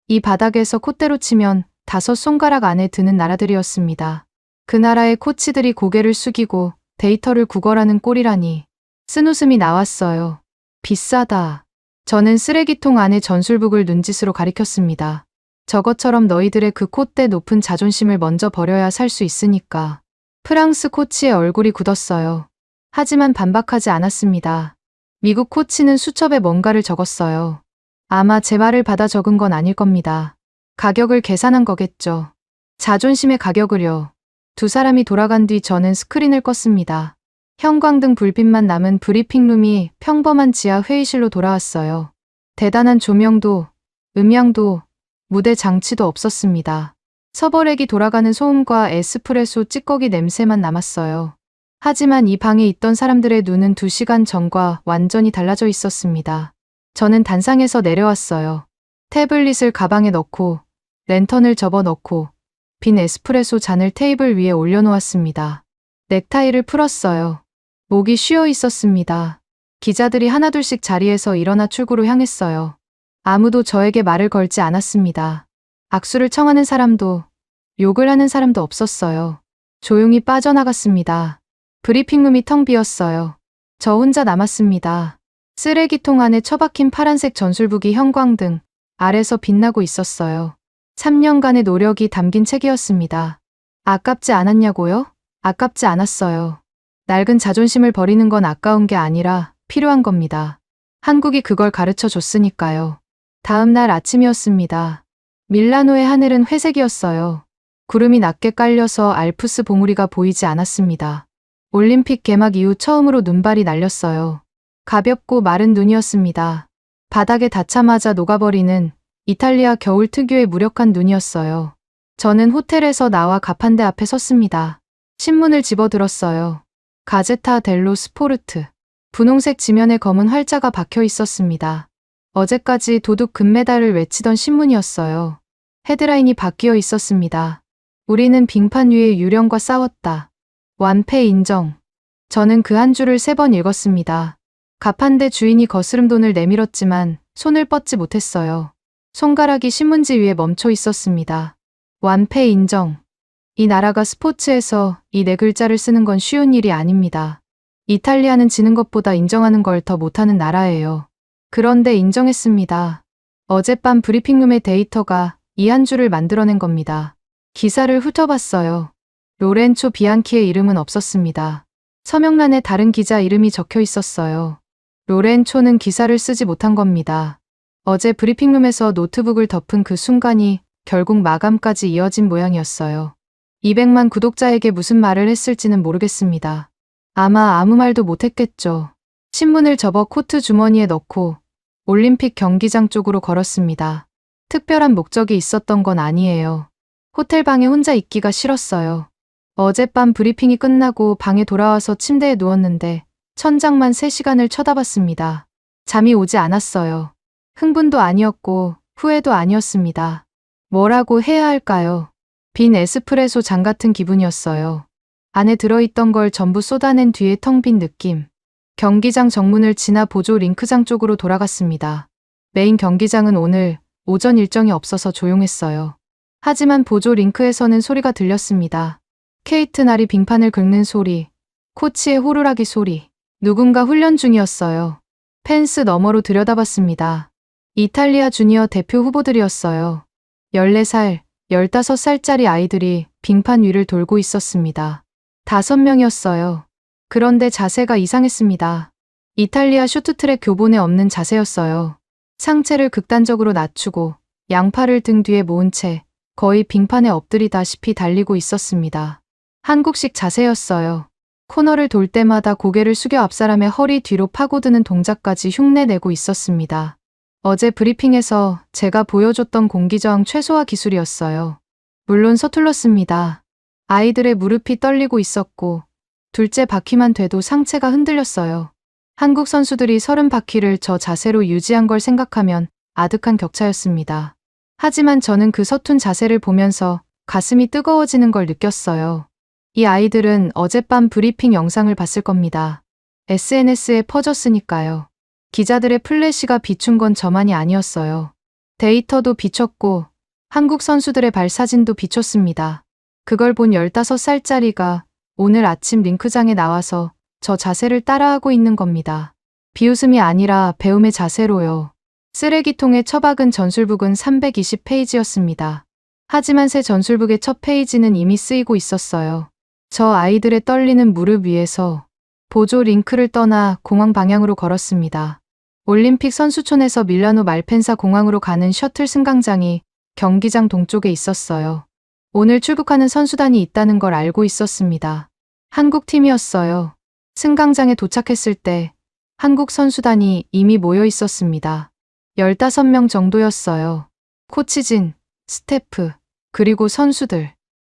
이 바닥에서 콧대로 치면 5손가락 안에 드는 나라들이었습니다. 그 나라의 코치들이 고개를 숙이고 데이터를 구걸하는 꼴이라니. 쓴웃음이 나왔어요. 비싸다. 저는 쓰레기통 안에 전술북을 눈짓으로 가리켰습니다. 저것처럼 너희들의 그 콧대 높은 자존심을 먼저 버려야 살 수 있으니까. 프랑스 코치의 얼굴이 굳었어요. 하지만 반박하지 않았습니다. 미국 코치는 수첩에 뭔가를 적었어요. 아마 제 말을 받아 적은 건 아닐 겁니다. 가격을 계산한 거겠죠. 자존심의 가격을요. 두 사람이 돌아간 뒤 저는 스크린을 껐습니다. 형광등 불빛만 남은 브리핑룸이 평범한 지하 회의실로 돌아왔어요. 대단한 조명도, 음향도, 무대 장치도 없었습니다. 서버렉이 돌아가는 소음과 에스프레소 찌꺼기 냄새만 남았어요. 하지만 이 방에 있던 사람들의 눈은 2시간 전과 완전히 달라져 있었습니다. 저는 단상에서 내려왔어요. 태블릿을 가방에 넣고 랜턴을 접어 넣고 빈 에스프레소 잔을 테이블 위에 올려놓았습니다. 넥타이를 풀었어요. 목이 쉬어 있었습니다. 기자들이 하나둘씩 자리에서 일어나 출구로 향했어요. 아무도 저에게 말을 걸지 않았습니다. 악수를 청하는 사람도, 욕을 하는 사람도 없었어요. 조용히 빠져나갔습니다. 브리핑룸이 텅 비었어요. 저 혼자 남았습니다. 쓰레기통 안에 처박힌 파란색 전술북이 형광등 아래서 빛나고 있었어요. 3년간의 노력이 담긴 책이었습니다. 아깝지 않았냐고요? 아깝지 않았어요. 낡은 자존심을 버리는 건 아까운 게 아니라 필요한 겁니다. 한국이 그걸 가르쳐 줬으니까요. 다음 날 아침이었습니다. 밀라노의 하늘은 회색이었어요. 구름이 낮게 깔려서 알프스 봉우리가 보이지 않았습니다. 올림픽 개막 이후 처음으로 눈발이 날렸어요. 가볍고 마른 눈이었습니다. 바닥에 닿자마자 녹아버리는 이탈리아 겨울 특유의 무력한 눈이었어요. 저는 호텔에서 나와 가판대 앞에 섰습니다. 신문을 집어들었어요. 가제타 델로 스포르트. 분홍색 지면에 검은 활자가 박혀 있었습니다. 어제까지 도둑 금메달을 외치던 신문이었어요. 헤드라인이 바뀌어 있었습니다. 우리는 빙판 위에 유령과 싸웠다. 완패 인정. 저는 그 한 줄을 3번 읽었습니다. 가판대 주인이 거스름 돈을 내밀었지만 손을 뻗지 못했어요. 손가락이 신문지 위에 멈춰 있었습니다. 완패 인정. 이 나라가 스포츠에서 이 4글자를 쓰는 건 쉬운 일이 아닙니다. 이탈리아는 지는 것보다 인정하는 걸 더 못하는 나라예요. 그런데 인정했습니다. 어젯밤 브리핑룸의 데이터가 이 한 줄을 만들어낸 겁니다. 기사를 훑어봤어요. 로렌초 비앙키의 이름은 없었습니다. 서명란에 다른 기자 이름이 적혀 있었어요. 로렌초는 기사를 쓰지 못한 겁니다. 어제 브리핑룸에서 노트북을 덮은 그 순간이 결국 마감까지 이어진 모양이었어요. 200만 구독자에게 무슨 말을 했을지는 모르겠습니다. 아마 아무 말도 못했겠죠. 신문을 접어 코트 주머니에 넣고 올림픽 경기장 쪽으로 걸었습니다. 특별한 목적이 있었던 건 아니에요. 호텔 방에 혼자 있기가 싫었어요. 어젯밤 브리핑이 끝나고 방에 돌아와서 침대에 누웠는데 천장만 3시간을 쳐다봤습니다. 잠이 오지 않았어요. 흥분도 아니었고 후회도 아니었습니다. 뭐라고 해야 할까요? 빈 에스프레소 잔 같은 기분이었어요. 안에 들어있던 걸 전부 쏟아낸 뒤에 텅 빈 느낌. 경기장 정문을 지나 보조 링크장 쪽으로 돌아갔습니다. 메인 경기장은 오늘 오전 일정이 없어서 조용했어요. 하지만 보조 링크에서는 소리가 들렸습니다. 케이트 날이 빙판을 긁는 소리, 코치의 호루라기 소리. 누군가 훈련 중이었어요. 펜스 너머로 들여다봤습니다. 이탈리아 주니어 대표 후보들이었어요. 14살, 15살짜리 아이들이 빙판 위를 돌고 있었습니다. 5명이었어요. 그런데 자세가 이상했습니다. 이탈리아 쇼트트랙 교본에 없는 자세였어요. 상체를 극단적으로 낮추고 양팔을 등 뒤에 모은 채 거의 빙판에 엎드리다시피 달리고 있었습니다. 한국식 자세였어요. 코너를 돌 때마다 고개를 숙여 앞사람의 허리 뒤로 파고드는 동작까지 흉내내고 있었습니다. 어제 브리핑에서 제가 보여줬던 공기저항 최소화 기술이었어요. 물론 서툴렀습니다. 아이들의 무릎이 떨리고 있었고 둘째 바퀴만 돼도 상체가 흔들렸어요. 한국 선수들이 30바퀴를 저 자세로 유지한 걸 생각하면 아득한 격차였습니다. 하지만 저는 그 서툰 자세를 보면서 가슴이 뜨거워지는 걸 느꼈어요. 이 아이들은 어젯밤 브리핑 영상을 봤을 겁니다. SNS에 퍼졌으니까요. 기자들의 플래시가 비춘 건 저만이 아니었어요. 데이터도 비췄고 한국 선수들의 발사진도 비췄습니다. 그걸 본 15살짜리가 오늘 아침 링크장에 나와서 저 자세를 따라하고 있는 겁니다. 비웃음이 아니라 배움의 자세로요. 쓰레기통에 처박은 전술북은 320페이지였습니다. 하지만 새 전술북의 첫 페이지는 이미 쓰이고 있었어요. 저 아이들의 떨리는 무릎 위에서 보조 링크를 떠나 공항 방향으로 걸었습니다. 올림픽 선수촌에서 밀라노 말펜사 공항으로 가는 셔틀 승강장이 경기장 동쪽에 있었어요. 오늘 출국하는 선수단이 있다는 걸 알고 있었습니다. 한국 팀이었어요. 승강장에 도착했을 때 한국 선수단이 이미 모여 있었습니다. 15명 정도였어요. 코치진, 스태프, 그리고 선수들.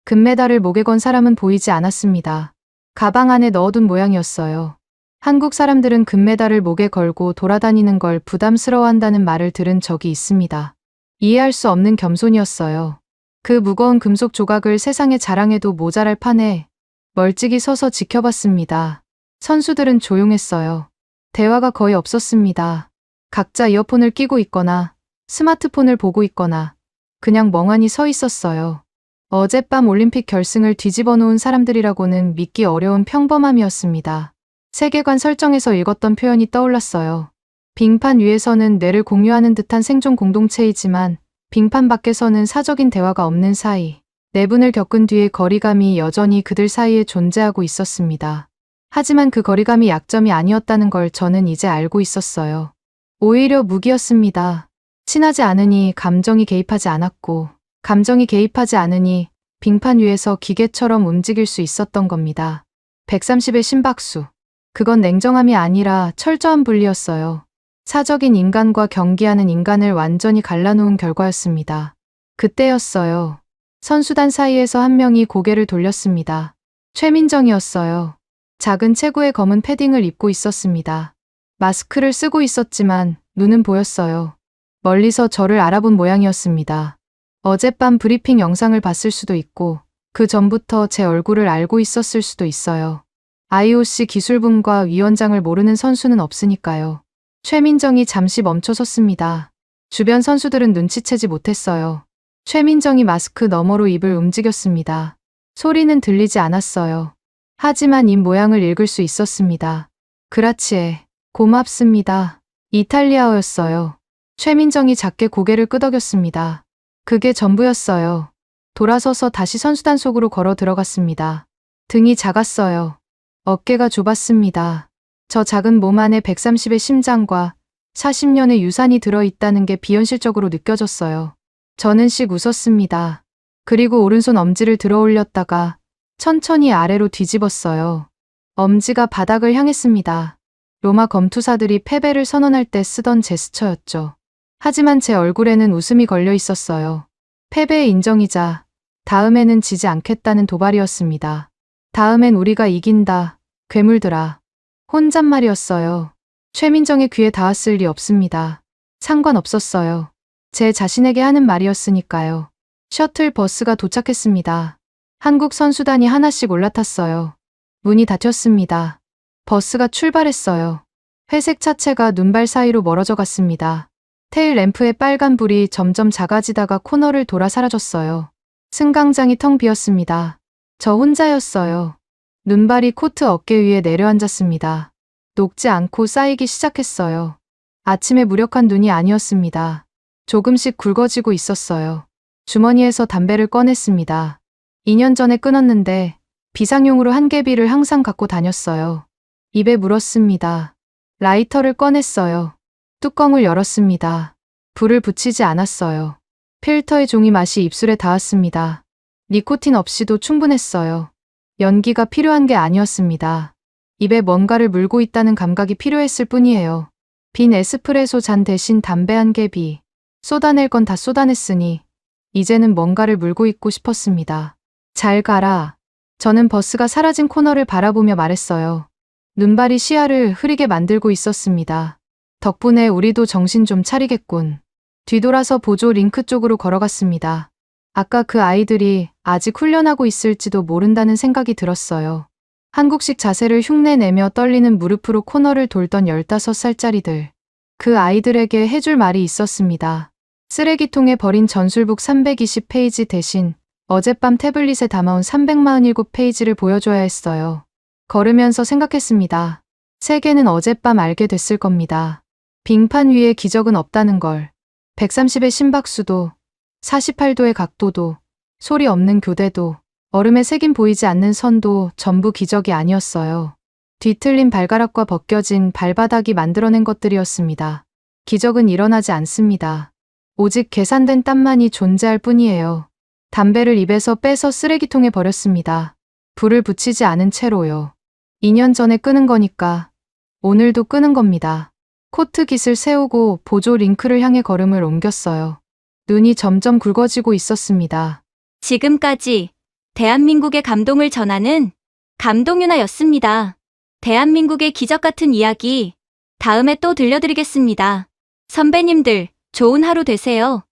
금메달을 목에 건 사람은 보이지 않았습니다. 가방 안에 넣어둔 모양이었어요. 한국 사람들은 금메달을 목에 걸고 돌아다니는 걸 부담스러워한다는 말을 들은 적이 있습니다. 이해할 수 없는 겸손이었어요. 그 무거운 금속 조각을 세상에 자랑해도 모자랄 판에 멀찍이 서서 지켜봤습니다. 선수들은 조용했어요. 대화가 거의 없었습니다. 각자 이어폰을 끼고 있거나 스마트폰을 보고 있거나 그냥 멍하니 서 있었어요. 어젯밤 올림픽 결승을 뒤집어 놓은 사람들이라고는 믿기 어려운 평범함이었습니다. 세계관 설정에서 읽었던 표현이 떠올랐어요. 빙판 위에서는 뇌를 공유하는 듯한 생존 공동체이지만 빙판 밖에서는 사적인 대화가 없는 사이. 내분을 겪은 뒤에 거리감이 여전히 그들 사이에 존재하고 있었습니다. 하지만 그 거리감이 약점이 아니었다는 걸 저는 이제 알고 있었어요. 오히려 무기였습니다. 친하지 않으니 감정이 개입하지 않았고 감정이 개입하지 않으니 빙판 위에서 기계처럼 움직일 수 있었던 겁니다. 130의 심박수. 그건 냉정함이 아니라 철저한 분리였어요. 사적인 인간과 경기하는 인간을 완전히 갈라놓은 결과였습니다. 그때였어요. 선수단 사이에서 한 명이 고개를 돌렸습니다. 최민정이었어요. 작은 체구의 검은 패딩을 입고 있었습니다. 마스크를 쓰고 있었지만 눈은 보였어요. 멀리서 저를 알아본 모양이었습니다. 어젯밤 브리핑 영상을 봤을 수도 있고 그 전부터 제 얼굴을 알고 있었을 수도 있어요. IOC 기술분과 위원장을 모르는 선수는 없으니까요. 최민정이 잠시 멈춰섰습니다. 주변 선수들은 눈치채지 못했어요. 최민정이 마스크 너머로 입을 움직였습니다. 소리는 들리지 않았어요. 하지만 입 모양을 읽을 수 있었습니다. 그라치에, 고맙습니다. 이탈리아어였어요. 최민정이 작게 고개를 끄덕였습니다. 그게 전부였어요. 돌아서서 다시 선수단 속으로 걸어 들어갔습니다. 등이 작았어요. 어깨가 좁았습니다. 저 작은 몸 안에 130의 심장과 40년의 유산이 들어있다는 게 비현실적으로 느껴졌어요. 저는 씩 웃었습니다. 그리고 오른손 엄지를 들어 올렸다가 천천히 아래로 뒤집었어요. 엄지가 바닥을 향했습니다. 로마 검투사들이 패배를 선언할 때 쓰던 제스처였죠. 하지만 제 얼굴에는 웃음이 걸려 있었어요. 패배의 인정이자 다음에는 지지 않겠다는 도발이었습니다. 다음엔 우리가 이긴다. 괴물들아. 혼잣말이었어요. 최민정의 귀에 닿았을 리 없습니다. 상관없었어요. 제 자신에게 하는 말이었으니까요. 셔틀 버스가 도착했습니다. 한국 선수단이 하나씩 올라탔어요. 문이 닫혔습니다. 버스가 출발했어요. 회색 차체가 눈발 사이로 멀어져 갔습니다. 테일 램프의 빨간 불이 점점 작아지다가 코너를 돌아 사라졌어요. 승강장이 텅 비었습니다. 저 혼자였어요. 눈발이 코트 어깨 위에 내려앉았습니다. 녹지 않고 쌓이기 시작했어요. 아침에 무력한 눈이 아니었습니다. 조금씩 굵어지고 있었어요. 주머니에서 담배를 꺼냈습니다. 2년 전에 끊었는데 비상용으로 한 개비를 항상 갖고 다녔어요. 입에 물었습니다. 라이터를 꺼냈어요. 뚜껑을 열었습니다. 불을 붙이지 않았어요. 필터의 종이 맛이 입술에 닿았습니다. 니코틴 없이도 충분했어요. 연기가 필요한 게 아니었습니다. 입에 뭔가를 물고 있다는 감각이 필요했을 뿐이에요. 빈 에스프레소 잔 대신 담배 한 개비. 쏟아낼 건 다 쏟아냈으니 이제는 뭔가를 물고 있고 싶었습니다. 잘 가라. 저는 버스가 사라진 코너를 바라보며 말했어요. 눈발이 시야를 흐리게 만들고 있었습니다. 덕분에 우리도 정신 좀 차리겠군. 뒤돌아서 보조 링크 쪽으로 걸어갔습니다. 아까 그 아이들이 아직 훈련하고 있을지도 모른다는 생각이 들었어요. 한국식 자세를 흉내내며 떨리는 무릎으로 코너를 돌던 15살짜리들. 그 아이들에게 해줄 말이 있었습니다. 쓰레기통에 버린 전술북 320페이지 대신 어젯밤 태블릿에 담아온 347페이지를 보여줘야 했어요. 걸으면서 생각했습니다. 세계는 어젯밤 알게 됐을 겁니다. 빙판 위에 기적은 없다는 걸. 130의 심박수도, 48도의 각도도, 소리 없는 교대도, 얼음에 새긴 보이지 않는 선도 전부 기적이 아니었어요. 뒤틀린 발가락과 벗겨진 발바닥이 만들어낸 것들이었습니다. 기적은 일어나지 않습니다. 오직 계산된 땀만이 존재할 뿐이에요. 담배를 입에서 빼서 쓰레기통에 버렸습니다. 불을 붙이지 않은 채로요. 2년 전에 끄는 거니까 오늘도 끄는 겁니다. 코트 깃을 세우고 보조 링크를 향해 걸음을 옮겼어요. 눈이 점점 굵어지고 있었습니다. 지금까지 대한민국의 감동을 전하는 감동유나였습니다. 대한민국의 기적 같은 이야기 다음에 또 들려드리겠습니다. 선배님들, 좋은 하루 되세요.